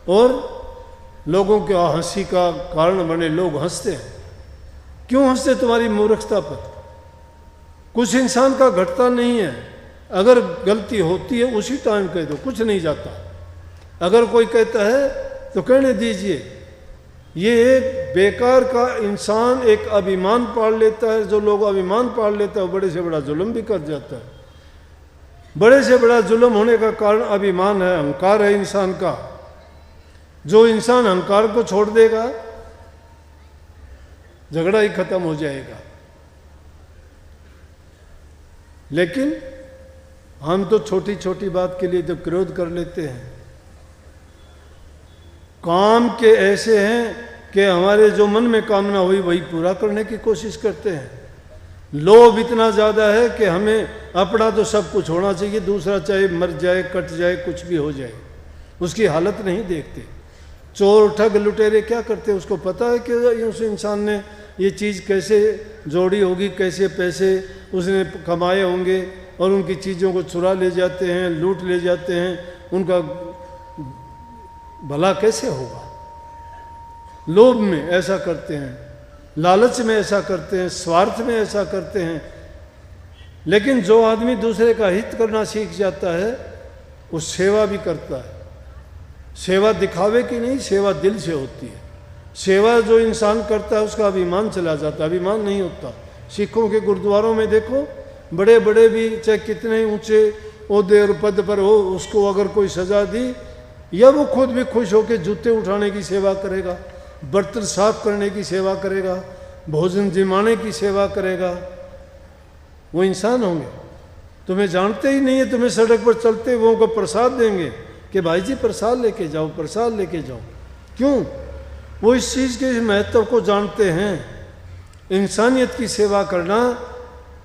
और लोगों के हंसी का कारण बने। लोग हंसते हैं, क्यों हंसते? तुम्हारी मूर्खता पर। कुछ इंसान का घटता नहीं है। अगर गलती होती है उसी टाइम कह दो, कुछ नहीं जाता। अगर कोई कहता है तो कहने दीजिए। ये एक बेकार का इंसान एक अभिमान पाल लेता है। जो लोग अभिमान पाल लेता है वो बड़े से बड़ा जुल्म भी कर जाता है। बड़े से बड़ा जुल्म होने का कारण अभिमान है, अहंकार है इंसान का। जो इंसान अहंकार को छोड़ देगा, झगड़ा ही खत्म हो जाएगा। लेकिन हम तो छोटी छोटी बात के लिए तो क्रोध कर लेते हैं। काम के ऐसे हैं कि हमारे जो मन में कामना हुई वही पूरा करने की कोशिश करते हैं। लोभ इतना ज़्यादा है कि हमें अपना तो सब कुछ होना चाहिए, दूसरा चाहे मर जाए, कट जाए, कुछ भी हो जाए, उसकी हालत नहीं देखते। चोर ठग लुटेरे क्या करते? उसको पता है कि उस इंसान ने ये चीज़ कैसे जोड़ी होगी, कैसे पैसे उसने कमाए होंगे, और उनकी चीज़ों को चुरा ले जाते हैं, लूट ले जाते हैं। उनका भला कैसे होगा? लोभ में ऐसा करते हैं, लालच में ऐसा करते हैं, स्वार्थ में ऐसा करते हैं। लेकिन जो आदमी दूसरे का हित करना सीख जाता है वो सेवा भी करता है। सेवा दिखावे की नहीं, सेवा दिल से होती है। सेवा जो इंसान करता है उसका अभिमान चला जाता है, अभिमान नहीं होता। सिखों के गुरुद्वारों में देखो, बड़े बड़े भी चाहे कितने ऊंचे ओहदे और पद पर हो, उसको अगर कोई सजा दी, या वो खुद भी खुश होकर जूते उठाने की सेवा करेगा, बर्तन साफ करने की सेवा करेगा, भोजन जिमाने की सेवा करेगा, वो इंसान होंगे। तुम्हें जानते ही नहीं है, तुम्हें सड़क पर चलते हुए को प्रसाद देंगे कि भाई जी प्रसाद लेके जाओ, प्रसाद लेके जाओ। क्यों? वो इस चीज़ के महत्व को जानते हैं। इंसानियत की सेवा करना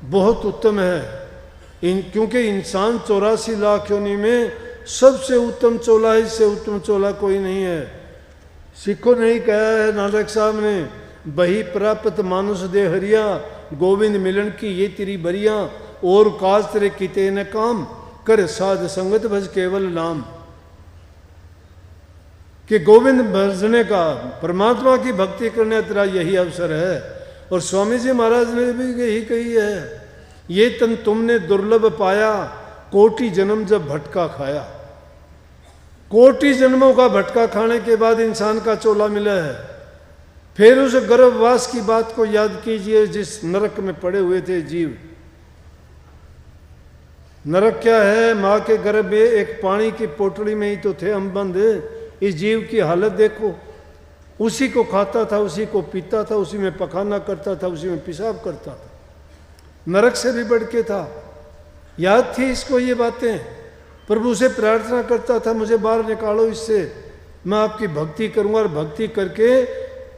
बहुत उत्तम है। क्योंकि इंसान 84 लाख योनि में सबसे उत्तम चोला है, इससे उत्तम चोला कोई नहीं है। सिखों ने ही कहा है, नानक साहब ने, बही प्राप्त मानुष दे हरिया, गोविंद मिलन की ये तेरी बरिया, और काज तेरे किते न काम, कर साध संगत भज केवल नाम। कि गोविंद भजने का, परमात्मा की भक्ति करने तेरा यही अवसर है। और स्वामी जी महाराज ने भी यही कही है, ये तन तुमने दुर्लभ पाया, कोटि जन्म जब भटका खाया। कोटि जन्मों का भटका खाने के बाद इंसान का चोला मिला है। फिर उस गर्भवास की बात को याद कीजिए, जिस नरक में पड़े हुए थे जीव। नरक क्या है? माँ के गर्भ में एक पानी की पोटली में ही तो थे हम बंद। इस जीव की हालत देखो, उसी को खाता था, उसी को पीता था, उसी में पखाना करता था, उसी में पेशाब करता था। नरक से भी बढ़ के था। याद थी इसको ये बातें। प्रभु से प्रार्थना करता था, मुझे बाहर निकालो इससे, मैं आपकी भक्ति करूंगा, और भक्ति करके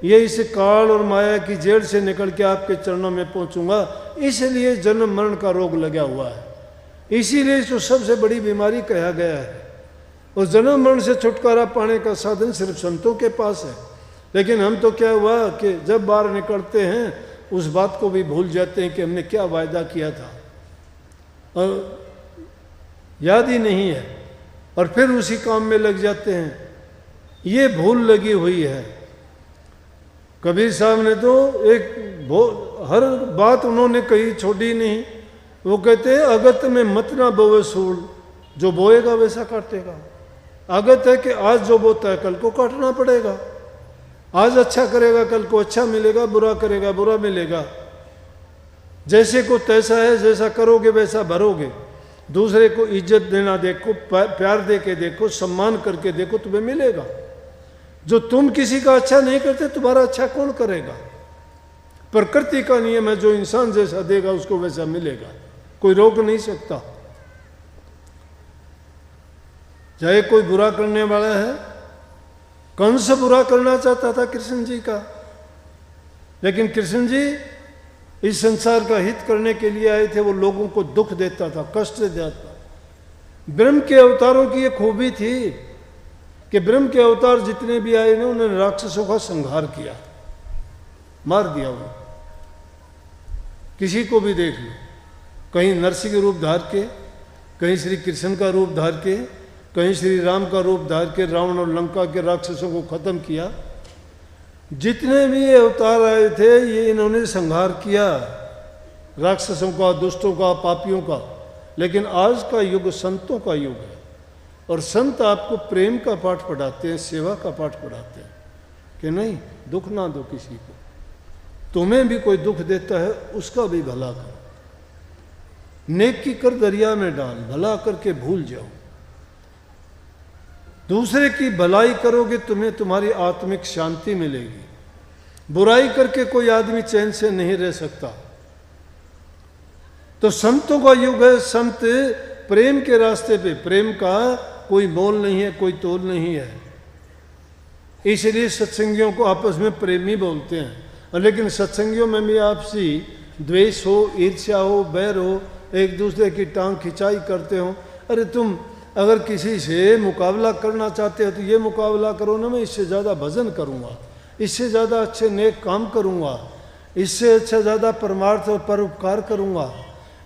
ये इस काल और माया की जेल से निकल के आपके चरणों में पहुंचूंगा। इसलिए जन्म मरण का रोग लगा हुआ है, इसीलिए इसको सबसे बड़ी बीमारी कहा गया है। और जन्म मरण से छुटकारा पाने का साधन सिर्फ संतों के पास है। लेकिन हम तो क्या हुआ कि जब बाहर निकलते हैं उस बात को भी भूल जाते हैं कि हमने क्या वायदा किया था, और याद ही नहीं है, और फिर उसी काम में लग जाते हैं। ये भूल लगी हुई है। कबीर साहब ने तो हर बात उन्होंने कही, छोड़ी नहीं। वो कहते हैं, अगत में मत ना बोवे सूल, जो बोएगा वैसा काटेगा। अगत है कि आज जो बोता है कल को काटना पड़ेगा। आज अच्छा करेगा कल को अच्छा मिलेगा, बुरा करेगा बुरा मिलेगा। जैसे को तैसा है, जैसा करोगे वैसा भरोगे। दूसरे को इज्जत देना देखो, प्यार दे के देखो, सम्मान करके देखो, तुम्हें मिलेगा। जो तुम किसी का अच्छा नहीं करते, तुम्हारा अच्छा कौन करेगा? प्रकृति का नियम है, जो इंसान जैसा देगा उसको वैसा मिलेगा, कोई रोक नहीं सकता। चाहे कोई बुरा करने वाला है, कंस बुरा करना चाहता था कृष्ण जी का, लेकिन कृष्ण जी इस संसार का हित करने के लिए आए थे। वो लोगों को दुख देता था, कष्ट देता था। ब्रह्म के अवतारों की ये खूबी थी कि ब्रह्म के अवतार जितने भी आए ना, उन्होंने राक्षसों का संहार किया, मार दिया उन्हें। किसी को भी देख लो, कहीं नरसिंह रूप धार के, कहीं श्री कृष्ण का रूप धार के, कहीं श्री राम का रूप धार के रावण और लंका के राक्षसों को खत्म किया। जितने भी ये अवतार आए थे, ये इन्होंने संहार किया, राक्षसों का, दुष्टों का, पापियों का। लेकिन आज का युग संतों का युग है, और संत आपको प्रेम का पाठ पढ़ाते हैं, सेवा का पाठ पढ़ाते हैं कि नहीं, दुख ना दो किसी को। तुम्हें भी कोई दुख देता है उसका भी भला करो, नेकी कर दरिया में डाल, भला करके भूल जाओ। दूसरे की भलाई करोगे, तुम्हें तुम्हारी आत्मिक शांति मिलेगी। बुराई करके कोई आदमी चैन से नहीं रह सकता। तो संतों का युग है। संत प्रेम के रास्ते पे, प्रेम का कोई मोल नहीं है, कोई तोल नहीं है। इसलिए सत्संगियों को आपस में प्रेमी बोलते हैं। लेकिन सत्संगियों में भी आपसी द्वेष हो, ईर्ष्या हो, बैर हो, एक दूसरे की टांग खिंचाई करते हो। अरे तुम अगर किसी से मुकाबला करना चाहते हो तो ये मुकाबला करो ना, मैं इससे ज़्यादा भजन करूँगा, इससे ज़्यादा अच्छे नेक काम करूँगा, इससे अच्छा ज़्यादा परमार्थ और परोपकार करूँगा,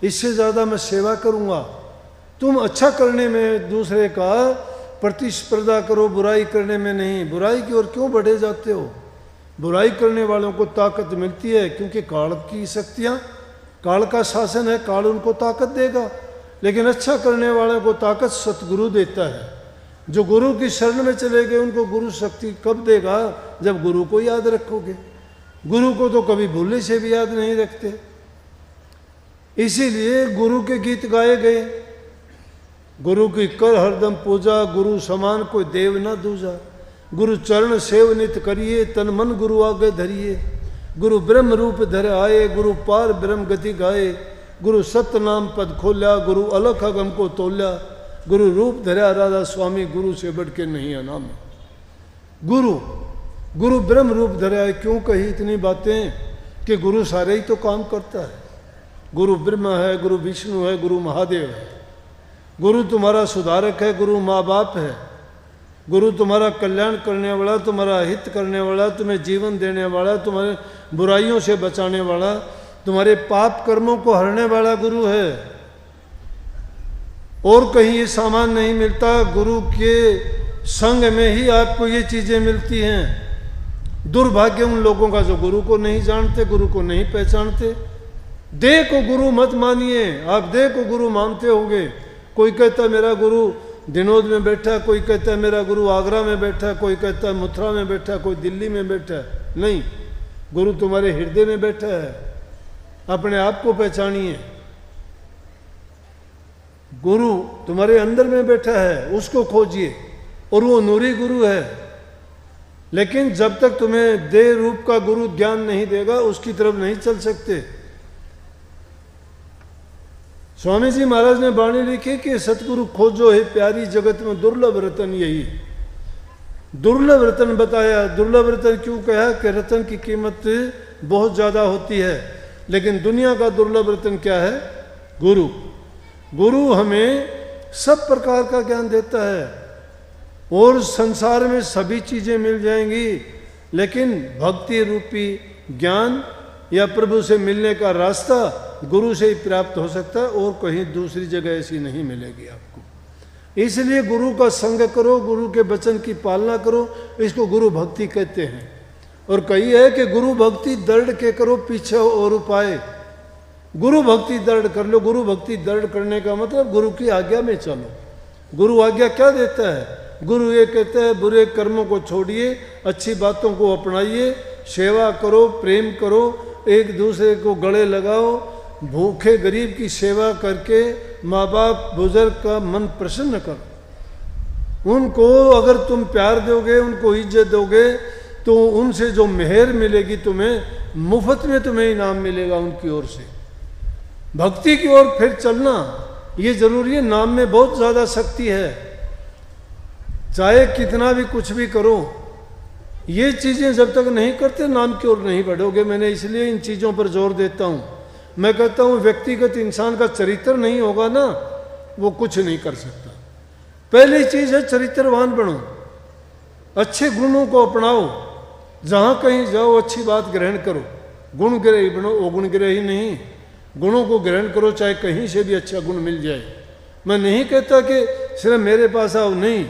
इससे ज़्यादा मैं सेवा करूँगा। तुम अच्छा करने में दूसरे का प्रतिस्पर्धा करो, बुराई करने में नहीं। बुराई की ओर क्यों बढ़े जाते हो? बुराई करने वालों को ताकत मिलती है, क्योंकि काल की शक्तियाँ काल का शासन है, काल उनको ताकत देगा, लेकिन अच्छा करने वाले को ताकत सतगुरु देता है। जो गुरु की शरण में चले गए उनको गुरु शक्ति कब देगा? जब गुरु को याद रखोगे। गुरु को तो कभी भूलने से भी याद नहीं रखते। इसीलिए गुरु के गीत गाए गए, गुरु की कर हरदम पूजा, गुरु समान कोई देव न दूजा, गुरु चरण सेव नित करिए, तन मन गुरु आगे धरिए, गुरु ब्रह्म रूप धर आए, गुरु पार ब्रह्म गति गाए, गुरु सत्य नाम पद खोल्या, गुरु अलख अगम को तोल्या, गुरु रूप धरा राधा स्वामी, गुरु से बढ़ के नहीं है नाम। गुरु ब्रह्म रूप धरा है। क्यों कही इतनी बातें? कि गुरु सारे ही तो काम करता है। गुरु ब्रह्मा है, गुरु विष्णु है, गुरु महादेव है। गुरु तुम्हारा सुधारक है, गुरु माँ बाप है। गुरु तुम्हारा कल्याण करने वाला, तुम्हारा हित करने वाला, तुम्हें जीवन देने वाला, तुम्हारे बुराइयों से बचाने वाला, तुम्हारे पाप कर्मों को हरने वाला गुरु है। और कहीं ये सामान नहीं मिलता। गुरु के संग में ही आपको ये चीजें मिलती हैं। दुर्भाग्य उन लोगों का जो गुरु को नहीं जानते, गुरु को नहीं पहचानते। देह को गुरु मत मानिए। आप देह को गुरु मानते होंगे। कोई कहता है मेरा गुरु दिनोद में बैठा है, कोई कहता है मेरा गुरु आगरा में बैठा है, कोई कहता है मथुरा में बैठा है, कोई दिल्ली में बैठा है। नहीं, गुरु तुम्हारे हृदय में बैठा है। अपने आप को पहचानिए। गुरु तुम्हारे अंदर में बैठा है, उसको खोजिए, और वो नूरी गुरु है। लेकिन जब तक तुम्हें देह रूप का गुरु ज्ञान नहीं देगा, उसकी तरफ नहीं चल सकते। स्वामी जी महाराज ने वाणी लिखी कि सतगुरु खोजो है प्यारी, जगत में दुर्लभ रतन यही। दुर्लभ रतन बताया। दुर्लभ रतन क्यों कहा? कि रतन की कीमत बहुत ज्यादा होती है, लेकिन दुनिया का दुर्लभ रतन क्या है? गुरु। गुरु हमें सब प्रकार का ज्ञान देता है, और संसार में सभी चीजें मिल जाएंगी, लेकिन भक्ति रूपी ज्ञान या प्रभु से मिलने का रास्ता गुरु से ही प्राप्त हो सकता है, और कहीं दूसरी जगह ऐसी नहीं मिलेगी आपको। इसलिए गुरु का संग करो, गुरु के वचन की पालना करो। इसको गुरु भक्ति कहते हैं। और कही है कि गुरु भक्ति दृढ़ के करो, पीछे और उपाय। गुरु भक्ति दृढ़ कर लो। गुरु भक्ति दृढ़ करने का मतलब गुरु की आज्ञा में चलो। गुरु आज्ञा क्या देता है? गुरु ये कहता है बुरे कर्मों को छोड़िए, अच्छी बातों को अपनाइए, सेवा करो, प्रेम करो, एक दूसरे को गले लगाओ, भूखे गरीब की सेवा करके माँ बाप बुजुर्ग का मन प्रसन्न करो। उनको अगर तुम प्यार दोगे, उनको इज्जत दोगे, तो उनसे जो मेहर मिलेगी तुम्हें, मुफ्त में तुम्हें इनाम मिलेगा उनकी ओर से। भक्ति की ओर फिर चलना ये जरूरी है। नाम में बहुत ज़्यादा शक्ति है। चाहे कितना भी कुछ भी करो, ये चीज़ें जब तक नहीं करते नाम की ओर नहीं बढ़ोगे। मैंने इसलिए इन चीज़ों पर जोर देता हूँ। मैं कहता हूँ व्यक्तिगत इंसान का चरित्र नहीं होगा ना, वो कुछ नहीं कर सकता। पहली चीज़ है चरित्रवान बनो, अच्छे गुणों को अपनाओ, जहाँ कहीं जाओ अच्छी बात ग्रहण करो। गुण ग्रही बनो, अगुण ग्रही नहीं। गुणों को ग्रहण करो, चाहे कहीं से भी अच्छा गुण मिल जाए। मैं नहीं कहता कि सिर्फ मेरे पास आओ, नहीं,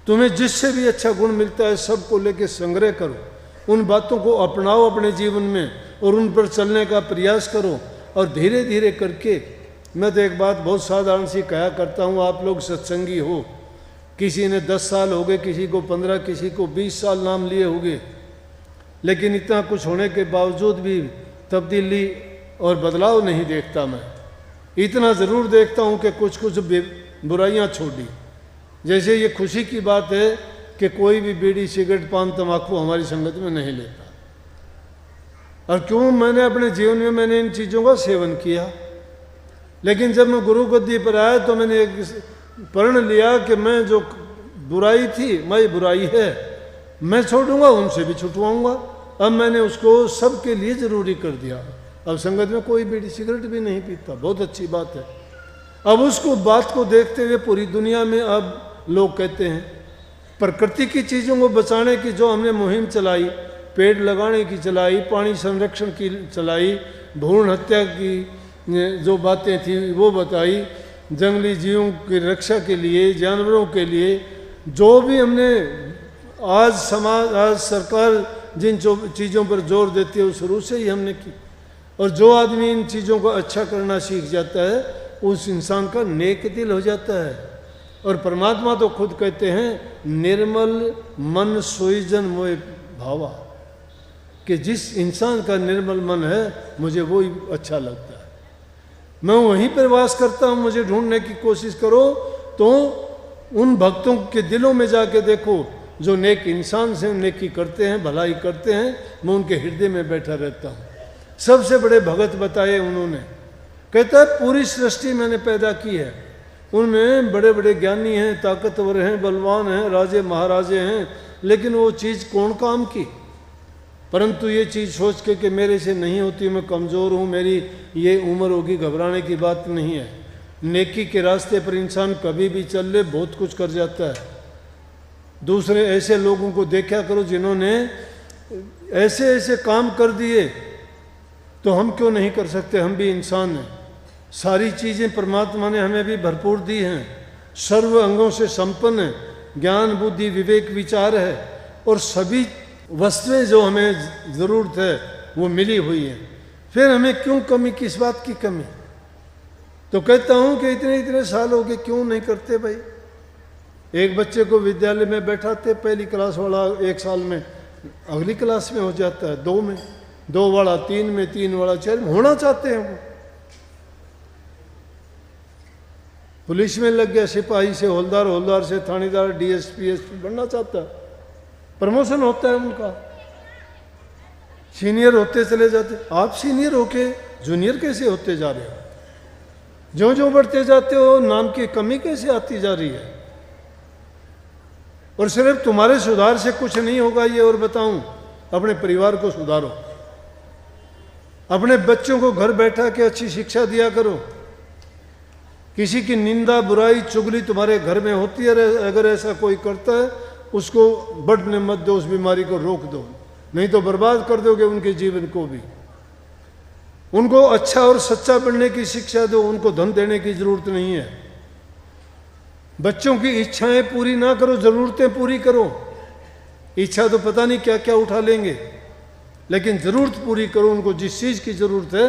तुम्हें जिससे भी अच्छा गुण मिलता है सबको लेके संग्रह करो, उन बातों को अपनाओ अपने जीवन में, और उन पर चलने का प्रयास करो। और धीरे धीरे करके, मैं तो एक बात बहुत साधारण सी कहा करता हूँ, आप लोग सत्संगी हो, किसी ने 10 साल हो गए, किसी को 15, किसी को 20 साल नाम लिए होंगे, लेकिन इतना कुछ होने के बावजूद भी तब्दीली और बदलाव नहीं देखता। मैं इतना ज़रूर देखता हूँ कि कुछ कुछ बुराइयाँ छोड़ी। जैसे ये खुशी की बात है कि कोई भी बीड़ी सिगरेट पान तंबाकू हमारी संगत में नहीं लेता। और क्यों? मैंने अपने जीवन में मैंने इन चीज़ों का सेवन किया, लेकिन जब मैं गुरु गद्दी पर आया तो मैंने एक प्रण लिया कि मैं जो बुराई थी, मैं बुराई है, मैं छोड़ूंगा, उनसे भी छुटवाऊंगा। अब मैंने उसको सबके लिए ज़रूरी कर दिया। अब संगत में कोई बीड़ी सिगरेट भी नहीं पीता, बहुत अच्छी बात है। अब उसको बात को देखते हुए पूरी दुनिया में अब लोग कहते हैं प्रकृति की चीज़ों को बचाने की जो हमने मुहिम चलाई, पेड़ लगाने की चलाई, पानी संरक्षण की चलाई, भ्रूण हत्या की जो बातें थी वो बताई, जंगली जीवों की रक्षा के लिए, जानवरों के लिए जो भी हमने आज सरकार जिन चीज़ों पर जोर देती है वो शुरू से ही हमने की। और जो आदमी इन चीज़ों को अच्छा करना सीख जाता है उस इंसान का नेक दिल हो जाता है। और परमात्मा तो खुद कहते हैं निर्मल मन सोई जन मोए भावा, कि जिस इंसान का निर्मल मन है मुझे वो ही अच्छा लगता है, मैं वहीं पर वास करता हूँ। मुझे ढूंढने की कोशिश करो तो उन भक्तों के दिलों में जाके देखो जो नेक इंसान से नेकी करते हैं, भलाई करते हैं, मैं उनके हृदय में बैठा रहता हूँ। सबसे बड़े भगत बताए उन्होंने, कहता है पूरी सृष्टि मैंने पैदा की है, उनमें बड़े बड़े ज्ञानी हैं, ताकतवर हैं, बलवान हैं, राजे महाराजे हैं, लेकिन वो चीज़ कौन काम की? परंतु ये चीज़ सोच के कि मेरे से नहीं होती, मैं कमज़ोर हूँ, मेरी ये उम्र होगी, घबराने की बात नहीं है। नेकी के रास्ते पर इंसान कभी भी चल ले बहुत कुछ कर जाता है। दूसरे ऐसे लोगों को देखा करो जिन्होंने ऐसे ऐसे काम कर दिए, तो हम क्यों नहीं कर सकते? हम भी इंसान हैं। सारी चीज़ें परमात्मा ने हमें भी भरपूर दी हैं, सर्व अंगों से संपन्न है, ज्ञान बुद्धि विवेक विचार है, और सभी वस्तुएं जो हमें ज़रूरत है वो मिली हुई है। फिर हमें क्यों कमी, किस बात की कमी? तो कहता हूँ कि इतने इतने साल हो गए, क्यों नहीं करते भाई? एक बच्चे को विद्यालय में बैठाते, पहली क्लास वाला 1 साल में अगली क्लास में हो जाता है, 2 में, 2 वाला 3 में, 3 वाला 4 में होना चाहते हैं। वो पुलिस में लग गया, सिपाही से हवलदार, हवलदार से थानेदार, डीएसपी एसपी बनना चाहता है, प्रमोशन होता है उनका, सीनियर होते चले जाते। आप सीनियर होके जूनियर कैसे होते जा रहे हो? जो जो बढ़ते जाते हो नाम की कमी कैसे आती जा रही है? और सिर्फ तुम्हारे सुधार से कुछ नहीं होगा ये और बताऊं, अपने परिवार को सुधारो, अपने बच्चों को घर बैठा के अच्छी शिक्षा दिया करो। किसी की निंदा बुराई चुगली तुम्हारे घर में होती है, अगर ऐसा कोई करता है उसको बढ़ने मत दो, उस बीमारी को रोक दो, नहीं तो बर्बाद कर दोगे उनके जीवन को भी। उनको अच्छा और सच्चा बनने की शिक्षा दो, उनको धन देने की जरूरत नहीं है। बच्चों की इच्छाएं पूरी ना करो, जरूरतें पूरी करो। इच्छा तो पता नहीं क्या क्या उठा लेंगे, लेकिन जरूरत पूरी करो। उनको जिस चीज़ की जरूरत है,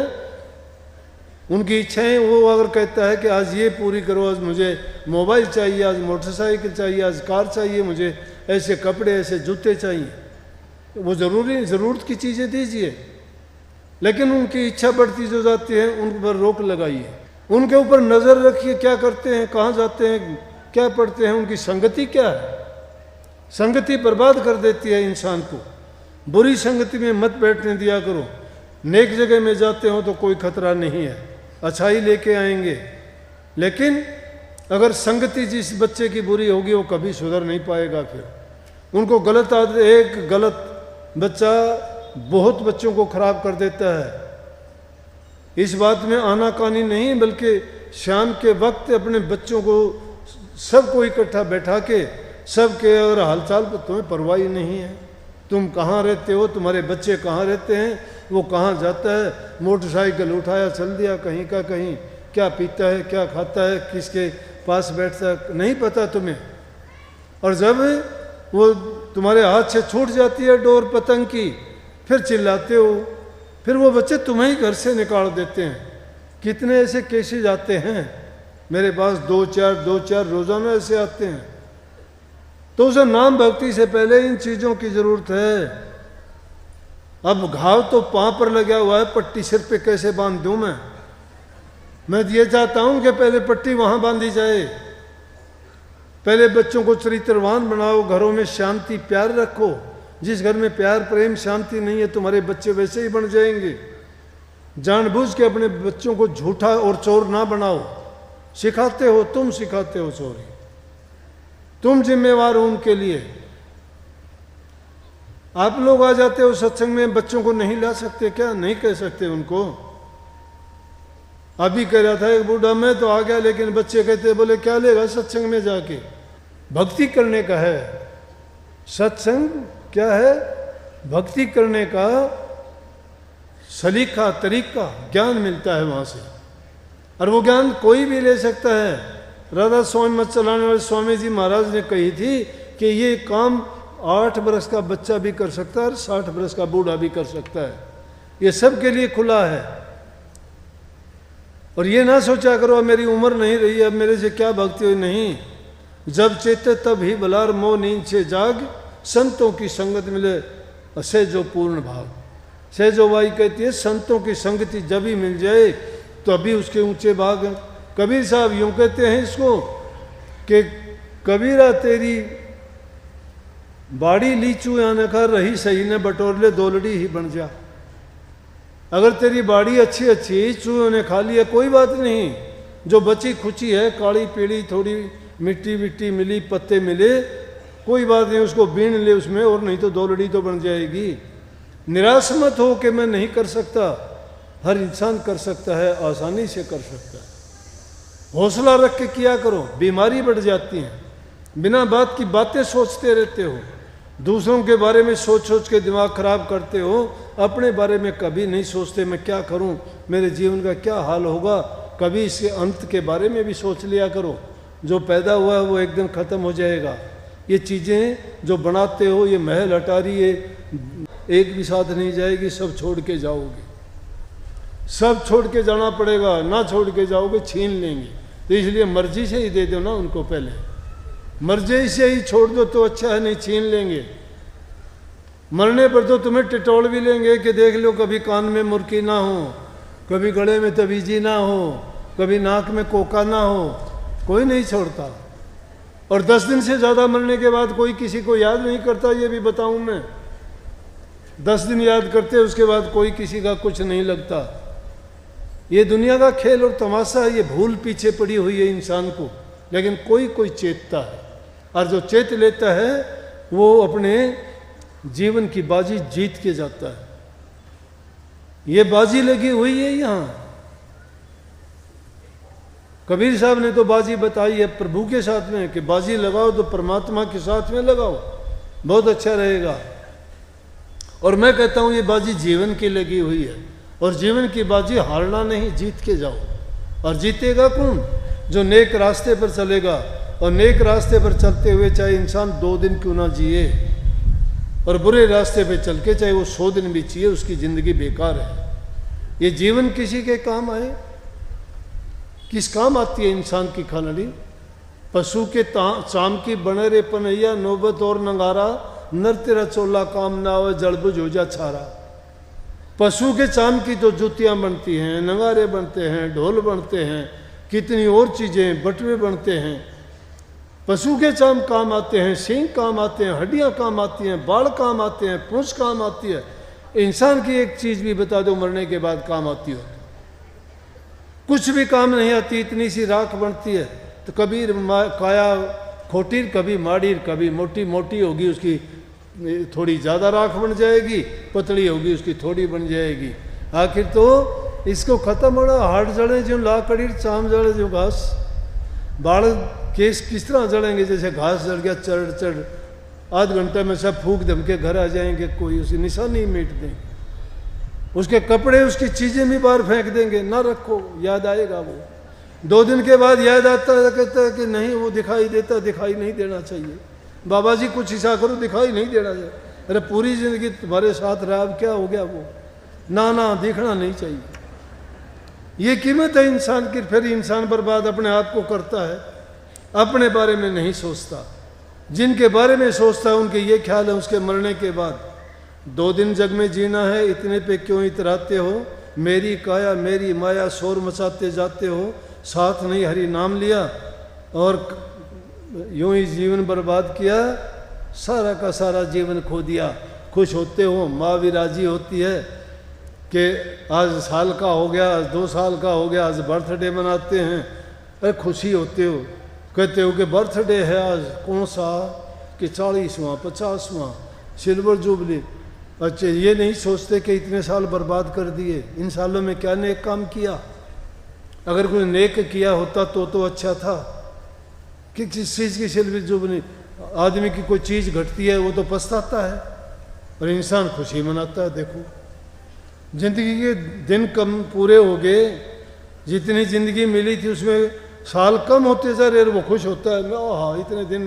उनकी इच्छाएं, वो अगर कहता है कि आज ये पूरी करो, आज मुझे मोबाइल चाहिए, आज मोटरसाइकिल चाहिए, आज कार चाहिए, मुझे ऐसे कपड़े ऐसे जूते चाहिए, वो ज़रूरी ज़रूरत की चीज़ें दीजिए। लेकिन उनकी इच्छा बढ़ती जो जाती है उन पर रोक लगाइए, उनके ऊपर नज़र रखिए, क्या करते हैं, कहाँ जाते हैं, क्या पढ़ते हैं, उनकी संगति क्या है। संगति बर्बाद कर देती है इंसान को। बुरी संगति में मत बैठने दिया करो। नेक जगह में जाते हो तो कोई खतरा नहीं है, अच्छाई लेके आएंगे। लेकिन अगर संगति जिस बच्चे की बुरी होगी वो कभी सुधर नहीं पाएगा। फिर उनको गलत आदत, एक गलत बच्चा बहुत बच्चों को खराब कर देता है। इस बात में आनाकानी नहीं, बल्कि शाम के वक्त अपने बच्चों को सबको इकट्ठा बैठा के सबके अगर हालचाल पर तुम्हें परवाह नहीं है, तुम कहाँ रहते हो, तुम्हारे बच्चे कहाँ रहते हैं, वो कहाँ जाता है, मोटरसाइकिल उठाया चल दिया कहीं का कहीं, क्या पीता है, क्या खाता है, किसके पास बैठता है, नहीं पता तुम्हें। और जब वो तुम्हारे हाथ से छूट जाती है डोर पतंग की, फिर चिल्लाते हो, फिर वो बच्चे तुम्हें ही घर से निकाल देते हैं। कितने ऐसे केसेज आते हैं मेरे पास, 2-4 रोज़ाना ऐसे आते हैं। तो उसे नाम भक्ति से पहले इन चीज़ों की ज़रूरत है। अब घाव तो पाँव पर लगा हुआ है, पट्टी सिर पे कैसे बांध दूँ मैं ये चाहता हूँ कि पहले पट्टी वहाँ बांधी जाए। पहले बच्चों को चरित्रवान बनाओ, घरों में शांति प्यार रखो। जिस घर में प्यार प्रेम शांति नहीं है, तुम्हारे बच्चे वैसे ही बन जाएंगे। जानबूझ के अपने बच्चों को झूठा और चोर ना बनाओ। सिखाते हो, तुम सिखाते हो चोरी, तुम जिम्मेवार हो उनके लिए। आप लोग आ जाते हो सत्संग में, बच्चों को नहीं ला सकते क्या? नहीं कह सकते उनको। अभी कह रहा था एक बूढ़ा, मैं तो आ गया, लेकिन बच्चे कहते बोले क्या लेगा सत्संग में जाके? भक्ति करने का है सत्संग, क्या है? भक्ति करने का सलीका तरीका, ज्ञान मिलता है वहाँ से। और वो ज्ञान कोई भी ले सकता है। राधा स्वामी मत चलाने वाले स्वामी जी महाराज ने कही थी कि ये काम 8 बरस का बच्चा भी कर सकता है और 60 बरस का बूढ़ा भी कर सकता है। ये सब के लिए खुला है। और ये ना सोचा करो मेरी उम्र नहीं रही, अब मेरे से क्या भक्ति हुई, नहीं। जब चेते तब ही बलार, मोह नींद से जाग, संतों की संगत मिले असे जो पूर्ण भाग। सहजो बाई कहती है संतों की संगति जब ही मिल जाए तो अभी उसके ऊंचे भाग हैं। कबीर साहब यूं कहते हैं इसको कि कबीरा तेरी बाड़ी लीचू आने का रही सही ने बटोरले दौलड़ी ही बन जा। अगर तेरी बाड़ी अच्छी अच्छी चूहों ने खा लिया कोई बात नहीं, जो बची खुची है काली पीली थोड़ी मिट्टी विट्टी मिली पत्ते मिले कोई बात नहीं, उसको बीन ले उसमें, और नहीं तो दौलड़ी तो बन जाएगी। निराश मत हो कि मैं नहीं कर सकता, हर इंसान कर सकता है, आसानी से कर सकता है। हौसला रख के किया करो, बीमारी बढ़ जाती है। बिना बात की बातें सोचते रहते हो, दूसरों के बारे में सोच सोच के दिमाग खराब करते हो, अपने बारे में कभी नहीं सोचते मैं क्या करूं, मेरे जीवन का क्या हाल होगा। कभी इसके अंत के बारे में भी सोच लिया करो, जो पैदा हुआ है वो एक दिन ख़त्म हो जाएगा। ये चीज़ें जो बनाते हो, ये महल अटारी है, एक भी साथ नहीं जाएगी, सब छोड़ के जाओगे, सब छोड़ के जाना पड़ेगा, ना छोड़ के जाओगे छीन लेंगे। तो इसलिए मर्जी से ही दे दो ना उनको, पहले मर्जी से ही छोड़ दो तो अच्छा है, नहीं छीन लेंगे। मरने पर तो तुम्हें टिटोल भी लेंगे कि देख लो कभी कान में मुर्की ना हो, कभी गले में तवीजी ना हो, कभी नाक में कोका ना हो, कोई नहीं छोड़ता। और 10 दिन से ज़्यादा मरने के बाद कोई किसी को याद नहीं करता, ये भी बताऊं मैं। 10 दिन याद करते उसके बाद कोई किसी का कुछ नहीं लगता। ये दुनिया का खेल और तमाशा है, ये भूल पीछे पड़ी हुई है इंसान को, लेकिन कोई कोई चेतता है, और जो चेत लेता है वो अपने जीवन की बाजी जीत के जाता है। ये बाजी लगी हुई है यहाँ। कबीर साहब ने तो बाजी बताई है प्रभु के साथ में कि बाजी लगाओ तो परमात्मा के साथ में लगाओ, बहुत अच्छा रहेगा। और मैं कहता हूँ ये बाजी जीवन की लगी हुई है, और जीवन की बाजी हारना नहीं, जीत के जाओ। और जीतेगा कौन? जो नेक रास्ते पर चलेगा। और नेक रास्ते पर चलते हुए चाहे इंसान 2 दिन क्यों ना जिए, और बुरे रास्ते पे चल के चाहे वो 100 दिन भी जिए, उसकी ज़िंदगी बेकार है। ये जीवन किसी के काम आए? किस काम आती है इंसान की खानड़ी? पशु के चाम की बने रे पनैया, नौबत और नगारा, नर तेरा चोला काम ना हो, जड़बुझ हो जा छारा। पशु के चाम की तो जूतियाँ बनती हैं, नगारे बनते हैं, ढोल बनते हैं, कितनी और चीज़ें, बटवे बनते हैं। पशु के चाम काम आते हैं, सींग काम आते हैं, हड्डियाँ काम आती हैं, बाल काम आते हैं, पूंछ काम आती है। इंसान की एक चीज़ भी बता दो मरने के बाद काम आती हो, कुछ भी काम नहीं आती, इतनी सी राख बनती है। तो कबीर काया खोटीर, कभी माड़ीर, कभी मोटी मोटी होगी उसकी थोड़ी ज़्यादा राख बन जाएगी, पतली होगी उसकी थोड़ी बन जाएगी। आखिर तो इसको ख़त्म होना, हाड़ जड़े जो ला कड़ी, चाम जड़े जो घास, बाल केस किस तरह जड़ेंगे? जैसे घास जड़ गया चढ़ चढ़, आध घंटे में सब फूक दम के घर आ जाएंगे, कोई उसकी निशानी मिट देंगे, उसके कपड़े उसकी चीज़ें भी बाहर फेंक देंगे, ना रखो, याद आएगा वो। 2 दिन के बाद याद आता है, कहता है कि नहीं वो दिखाई देता, दिखाई नहीं देना चाहिए। बाबा जी कुछ हिस्सा करो, दिखाई नहीं देना चाहिए। अरे पूरी ज़िंदगी तुम्हारे साथ रहा, अब क्या हो गया वो? ना ना, दिखना नहीं चाहिए। ये कीमत है इंसान की। फिर इंसान बर्बाद अपने आप को करता है, अपने बारे में नहीं सोचता। जिनके बारे में सोचता है उनके ये ख्याल है उसके मरने के बाद 2 दिन जग में जीना है, इतने पे क्यों इतराते हो? मेरी काया मेरी माया शोर मचाते जाते हो, साथ नहीं हरि नाम लिया और यूं ही जीवन बर्बाद किया, सारा का सारा जीवन खो दिया। खुश होते हो, माँ भी राजी होती है कि आज साल का हो गया, आज 2 साल का हो गया, आज बर्थडे मनाते हैं। अरे खुशी होते हो, कहते हो कि बर्थडे है आज, कौन सा कि 40वां 50वां सिल्वर जुबली। अच्छा, ये नहीं सोचते कि इतने साल बर्बाद कर दिए, इन सालों में क्या नेक काम किया? अगर कोई नेक किया होता तो अच्छा था कि किस चीज़ की सिल्वर जुबली? आदमी की कोई चीज़ घटती है वो तो पछताता है, और इंसान खुशी मनाता है। देखो जिंदगी के दिन कम पूरे हो गए, जितनी ज़िंदगी मिली थी उसमें साल कम होते जा रहे, वो खुश होता है, हाँ इतने दिन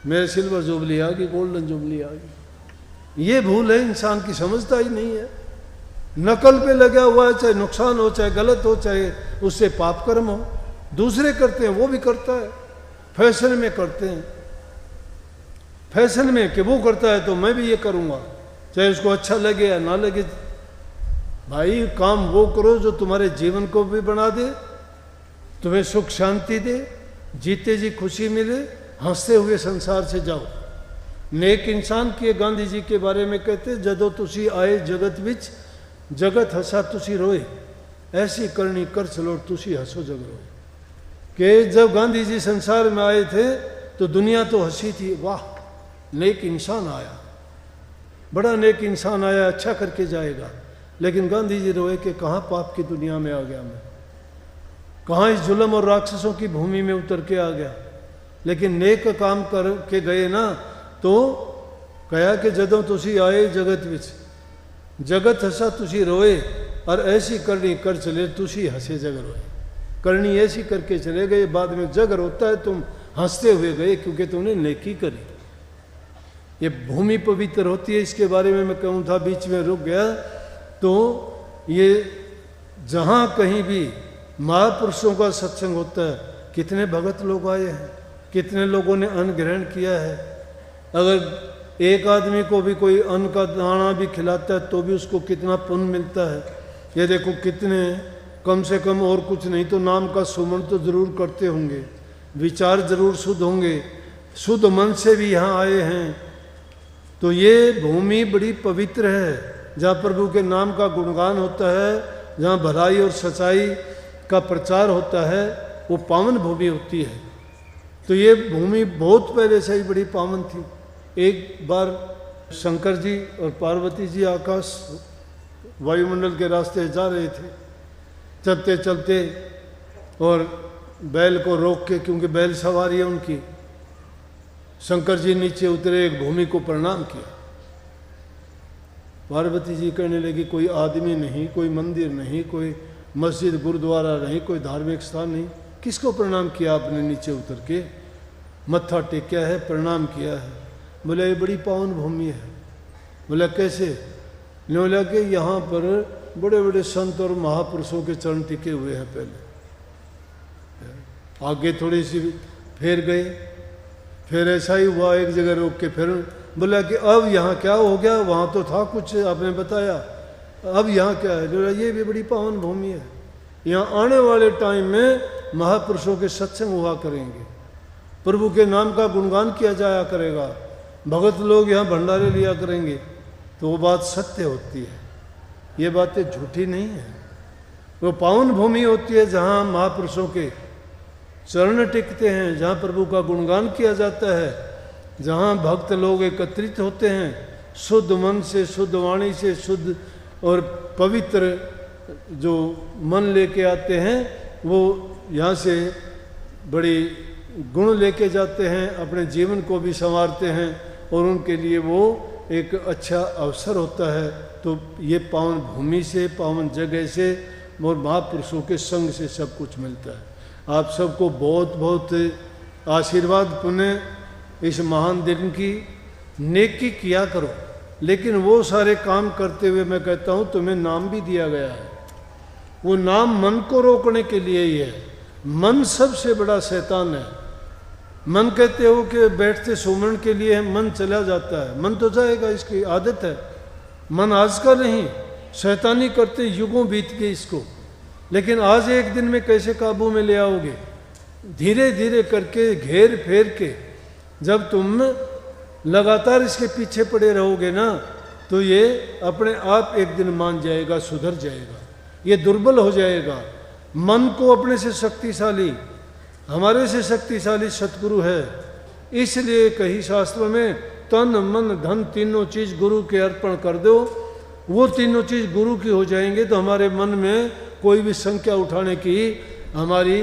मेरे सिल्वर जुबली आ गई, गोल्डन जुबली आ गई। ये भूल है इंसान की, समझता ही नहीं है। नकल पे लगा हुआ है, चाहे नुकसान हो, चाहे गलत हो, चाहे उससे पाप कर्म हो, दूसरे करते हैं वो भी करता है, फैशन में करते हैं, फैशन में कि वो करता है तो मैं भी ये करूँगा, चाहे उसको अच्छा लगे या ना लगे। भाई काम वो करो जो तुम्हारे जीवन को भी बना दे, तुम्हें सुख शांति दे, जीते जी खुशी मिले, हंसते हुए संसार से जाओ। नेक इंसान के गांधी जी के बारे में कहते, जदों तुसी आए जगत विच, जगत हंसा तुसी रोए, ऐसी करनी कर चलो तुसी हंसो जग रोए। कि जब गांधी जी संसार में आए थे तो दुनिया तो हंसी थी, वाह नेक इंसान आया, बड़ा नेक इंसान आया, अच्छा करके जाएगा। लेकिन गांधी जी रोए कि कहाँ पाप की दुनिया में आ गया मैं, कहाँ इस जुल्म और राक्षसों की भूमि में उतर के आ गया। लेकिन नेक काम कर के गए ना, तो कहा कि जदों तुसी आए जगत विच, जगत हंसा तुसी रोए, और ऐसी करनी कर चले तुसी हंसे जग रोए। करनी ऐसी करके चले गए, बाद में जग रोता है, तुम हंसते हुए गए क्योंकि तुमने नेकी करी। ये भूमि पवित्र होती है, इसके बारे में मैं कहूँ था, बीच में रुक गया। तो ये जहाँ कहीं भी महापुरुषों का सत्संग होता है, कितने भगत लोग आए हैं, कितने लोगों ने अन्न ग्रहण किया है। अगर एक आदमी को भी कोई अन्न का दाना भी खिलाता है तो भी उसको कितना पुण्य मिलता है। ये देखो कितने, कम से कम और कुछ नहीं तो नाम का सुमन तो जरूर करते होंगे, विचार जरूर शुद्ध होंगे, शुद्ध मन से भी यहाँ आए हैं। तो ये भूमि बड़ी पवित्र है, जहाँ प्रभु के नाम का गुणगान होता है, जहाँ भलाई और सच्चाई का प्रचार होता है, वो पावन भूमि होती है। तो ये भूमि बहुत पहले से ही बड़ी पावन थी। एक बार शंकर जी और पार्वती जी आकाश वायुमंडल के रास्ते जा रहे थे, चलते चलते, और बैल को रोक के, क्योंकि बैल सवारी है उनकी, शंकर जी नीचे उतरे, एक भूमि को प्रणाम किया। पार्वती जी कहने लगी कोई आदमी नहीं, कोई मंदिर नहीं, कोई मस्जिद गुरुद्वारा नहीं, कोई धार्मिक स्थान नहीं, किसको प्रणाम किया आपने नीचे उतर के? मत्था टेका है, प्रणाम किया है। बोला ये बड़ी पावन भूमि है। बोला कैसे? बोला कि यहाँ पर बड़े बड़े संत और महापुरुषों के चरण टिके हुए हैं। पहले आगे थोड़ी सी फिर गए, फिर ऐसा ही हुआ, एक जगह रोक के फिर बोला कि अब यहाँ क्या हो गया? वहाँ तो था कुछ, आपने बताया, अब यहाँ क्या है? बोला ये भी बड़ी पावन भूमि है, यहाँ आने वाले टाइम में महापुरुषों के सत्संग हुआ करेंगे, प्रभु के नाम का गुणगान किया जाया करेगा, भगत लोग यहाँ भंडारे लिया करेंगे। तो वो बात सत्य होती है, ये बातें झूठी नहीं है। वो पावन भूमि होती है जहाँ महापुरुषों के चरण टिकते हैं, जहाँ प्रभु का गुणगान किया जाता है, जहाँ भक्त लोग एकत्रित होते हैं, शुद्ध मन से, शुद्ध वाणी से, शुद्ध और पवित्र जो मन लेके आते हैं, वो यहाँ से बड़ी गुण लेके जाते हैं, अपने जीवन को भी संवारते हैं, और उनके लिए वो एक अच्छा अवसर होता है। तो ये पावन भूमि से, पावन जगह से और महापुरुषों के संग से सब कुछ मिलता है। आप सबको बहुत बहुत आशीर्वाद पुण्य इस महान दिन की। नेकी किया करो, लेकिन वो सारे काम करते हुए मैं कहता हूँ तुम्हें नाम भी दिया गया है। वो नाम मन को रोकने के लिए ही है। मन सबसे बड़ा शैतान है। मन कहते हो कि बैठते सुमरण के लिए मन चला जाता है, मन तो जाएगा, इसकी आदत है। मन आज का नहीं, शैतानी करते युगों बीत गए इसको, लेकिन आज एक दिन में कैसे काबू में ले आओगे? धीरे धीरे करके, घेर फेर के, जब तुम लगातार इसके पीछे पड़े रहोगे ना, तो ये अपने आप एक दिन मान जाएगा, सुधर जाएगा, ये दुर्बल हो जाएगा। मन को अपने से शक्तिशाली, हमारे से शक्तिशाली सतगुरु है। इसलिए कई शास्त्रों में तन मन धन तीनों चीज गुरु के अर्पण कर दो, वो तीनों चीज गुरु की हो जाएंगे, तो हमारे मन में कोई भी संख्या उठाने की हमारी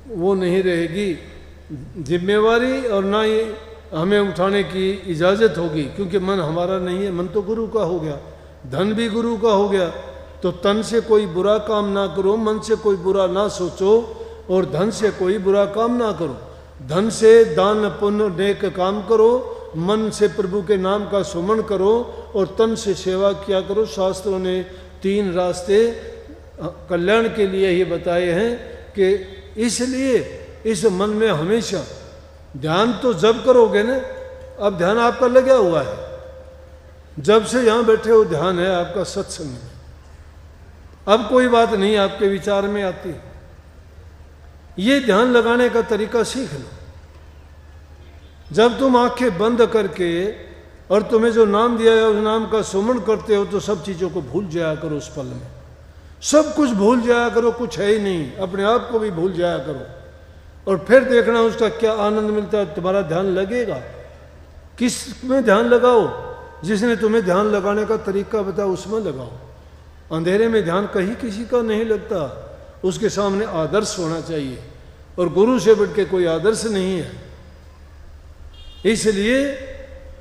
वो नहीं रहेगी जिम्मेवारी, और ना ही हमें उठाने की इजाज़त होगी, क्योंकि मन हमारा नहीं है, मन तो गुरु का हो गया, धन भी गुरु का हो गया। तो तन से कोई बुरा काम ना करो, मन से कोई बुरा ना सोचो, और धन से कोई बुरा काम ना करो। धन से दान पुण्य नेक काम करो, मन से प्रभु के नाम का सुमन करो, और तन से सेवा किया करो। शास्त्रों ने 3 रास्ते कल्याण के लिए ही बताए हैं कि इसलिए इस मन में हमेशा ध्यान तो जब करोगे ना, अब ध्यान आपका लगा हुआ है, जब से यहाँ बैठे हो ध्यान है आपका सत्संग में। अब कोई बात नहीं आपके विचार में आती, ये ध्यान लगाने का तरीका सीख लो। जब तुम आंखें बंद करके और तुम्हें जो नाम दिया है उस नाम का सुमरण करते हो तो सब चीज़ों को भूल जाया करो। उस पल में सब कुछ भूल जाया करो, कुछ है ही नहीं, अपने आप को भी भूल जाया करो और फिर देखना उसका क्या आनंद मिलता है। तुम्हारा ध्यान लगेगा। किस में ध्यान लगाओ? जिसने तुम्हें ध्यान लगाने का तरीका बताया उसमें लगाओ। अंधेरे में ध्यान कहीं किसी का नहीं लगता, उसके सामने आदर्श होना चाहिए और गुरु से बढ़ के कोई आदर्श नहीं है। इसलिए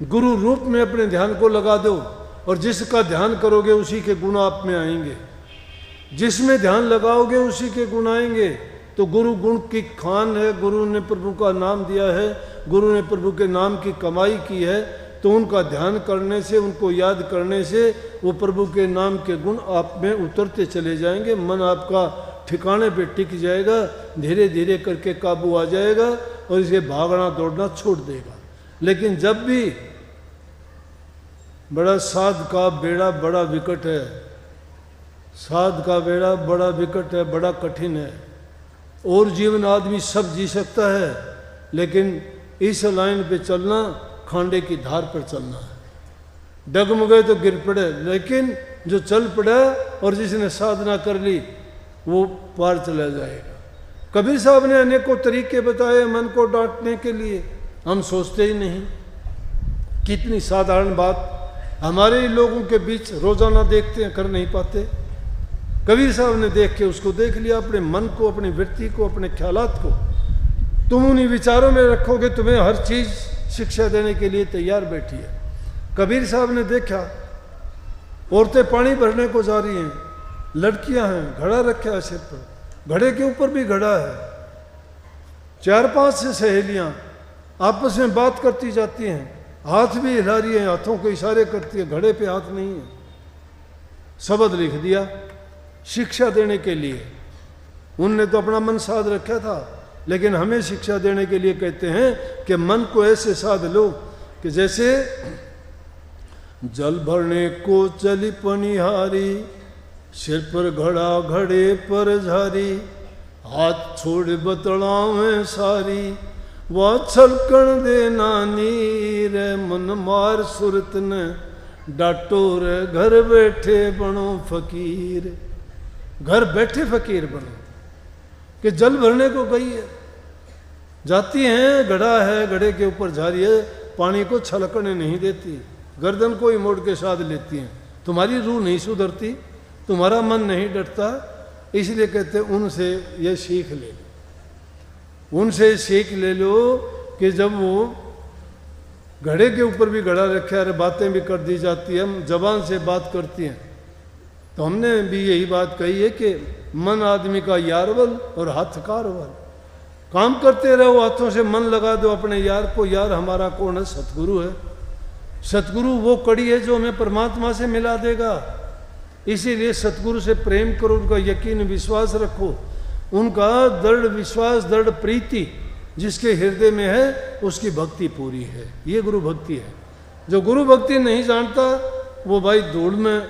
गुरु रूप में अपने ध्यान को लगा दो और जिसका ध्यान करोगे उसी के गुण आप में आएंगे। जिसमें ध्यान लगाओगे उसी के गुण आएंगे। तो गुरु गुण की खान है, गुरु ने प्रभु का नाम दिया है, गुरु ने प्रभु के नाम की कमाई की है, तो उनका ध्यान करने से, उनको याद करने से वो प्रभु के नाम के गुण आप में उतरते चले जाएंगे। मन आपका ठिकाने पे टिक जाएगा, धीरे धीरे करके काबू आ जाएगा और इसे भागना दौड़ना छोड़ देगा। लेकिन जब भी बड़ा साध का बेड़ा बड़ा विकट है, साध का बेड़ा बड़ा विकट है, बड़ा कठिन है। और जीवन आदमी सब जी सकता है, लेकिन इस लाइन पे चलना खांडे की धार पर चलना है। डगमगे तो गिर पड़े, लेकिन जो चल पड़ा और जिसने साधना कर ली वो पार चला जाएगा। कबीर साहब ने अनेकों तरीके बताए मन को डांटने के लिए, हम सोचते ही नहीं। कितनी साधारण बात हमारे लोगों के बीच रोजाना देखते हैं, कर नहीं पाते। कबीर साहब ने देख के उसको देख लिया, अपने मन को, अपनी वृत्ति को, अपने ख्यालात को। तुम उन्हीं विचारों में रखोगे, तुम्हें हर चीज शिक्षा देने के लिए तैयार बैठी है। कबीर साहब ने देखा औरतें पानी भरने को जा रही हैं, लड़कियां हैं, घड़ा रखा है सिर पर, घड़े के ऊपर भी घड़ा है, 4-5 से सहेलियां आपस में बात करती जाती हैं, हाथ भी हिला रही हैं, हाथों के इशारे करती है, घड़े पे हाथ नहीं है। शब्द लिख दिया शिक्षा देने के लिए। उनने तो अपना मन साध रखा था, लेकिन हमें शिक्षा देने के लिए कहते हैं कि मन को ऐसे साध लो कि जैसे जल भरने को चली पनिहारी, सिर पर घड़ा घड़े पर झारी, हाथ छोड़ बतलावे सारी, वह छलकन दे नानी रे, मन मार सुरत ने डाटो रे, घर बैठे बनो फकीर। घर बैठे फकीर बनो कि जल भरने को गई है, जाती हैं, घड़ा है, घड़े के ऊपर झारी है, पानी को छलकने नहीं देती, गर्दन को ही मोड़ के साध लेती हैं। तुम्हारी रूह नहीं सुधरती, तुम्हारा मन नहीं डरता, इसलिए कहते हैं उनसे ये सीख ले लो। उनसे सीख ले लो कि जब वो घड़े के ऊपर भी घड़ा रखा है, बातें भी कर दी जाती है, हम जबान से बात करती हैं, तो हमने भी यही बात कही है कि मन आदमी का यारवल और हाथ कारवल। काम करते रहो, हाथों से मन लगा दो अपने यार को। यार हमारा कौन है? सतगुरु है। सतगुरु वो कड़ी है जो हमें परमात्मा से मिला देगा। इसीलिए सतगुरु से प्रेम करो, उनका यकीन विश्वास रखो, उनका दृढ़ विश्वास, दृढ़ प्रीति जिसके हृदय में है उसकी भक्ति पूरी है। ये गुरु भक्ति है। जो गुरु भक्ति नहीं जानता वो भाई धूल में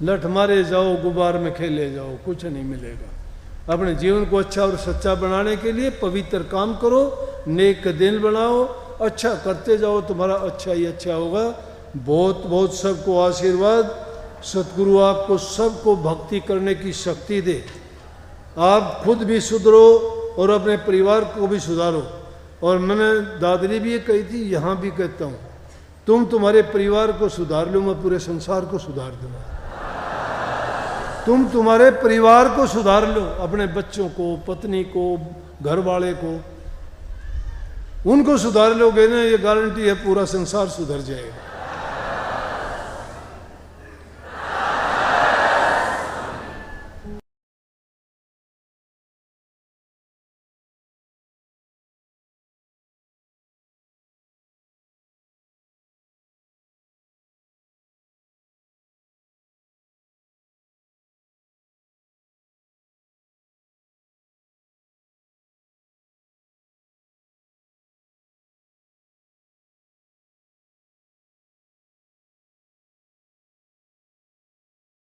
लठ मारे जाओ, गुबार में खेले जाओ, कुछ नहीं मिलेगा। अपने जीवन को अच्छा और सच्चा बनाने के लिए पवित्र काम करो, नेक दिन बनाओ, अच्छा करते जाओ, तुम्हारा अच्छा ही अच्छा होगा। बहुत बहुत सबको आशीर्वाद। सतगुरु आपको सबको भक्ति करने की शक्ति दे। आप खुद भी सुधरो और अपने परिवार को भी सुधारो। और मैंने दादरी भी ये कही थी, यहाँ भी कहता हूँ, तुम तुम्हारे परिवार को सुधार लो, मैं पूरे संसार को सुधार दूंगा। तुम तुम्हारे परिवार को सुधार लो, अपने बच्चों को, पत्नी को, घर वाले को, उनको सुधार लोगे ना, ये गारंटी है पूरा संसार सुधर जाएगा।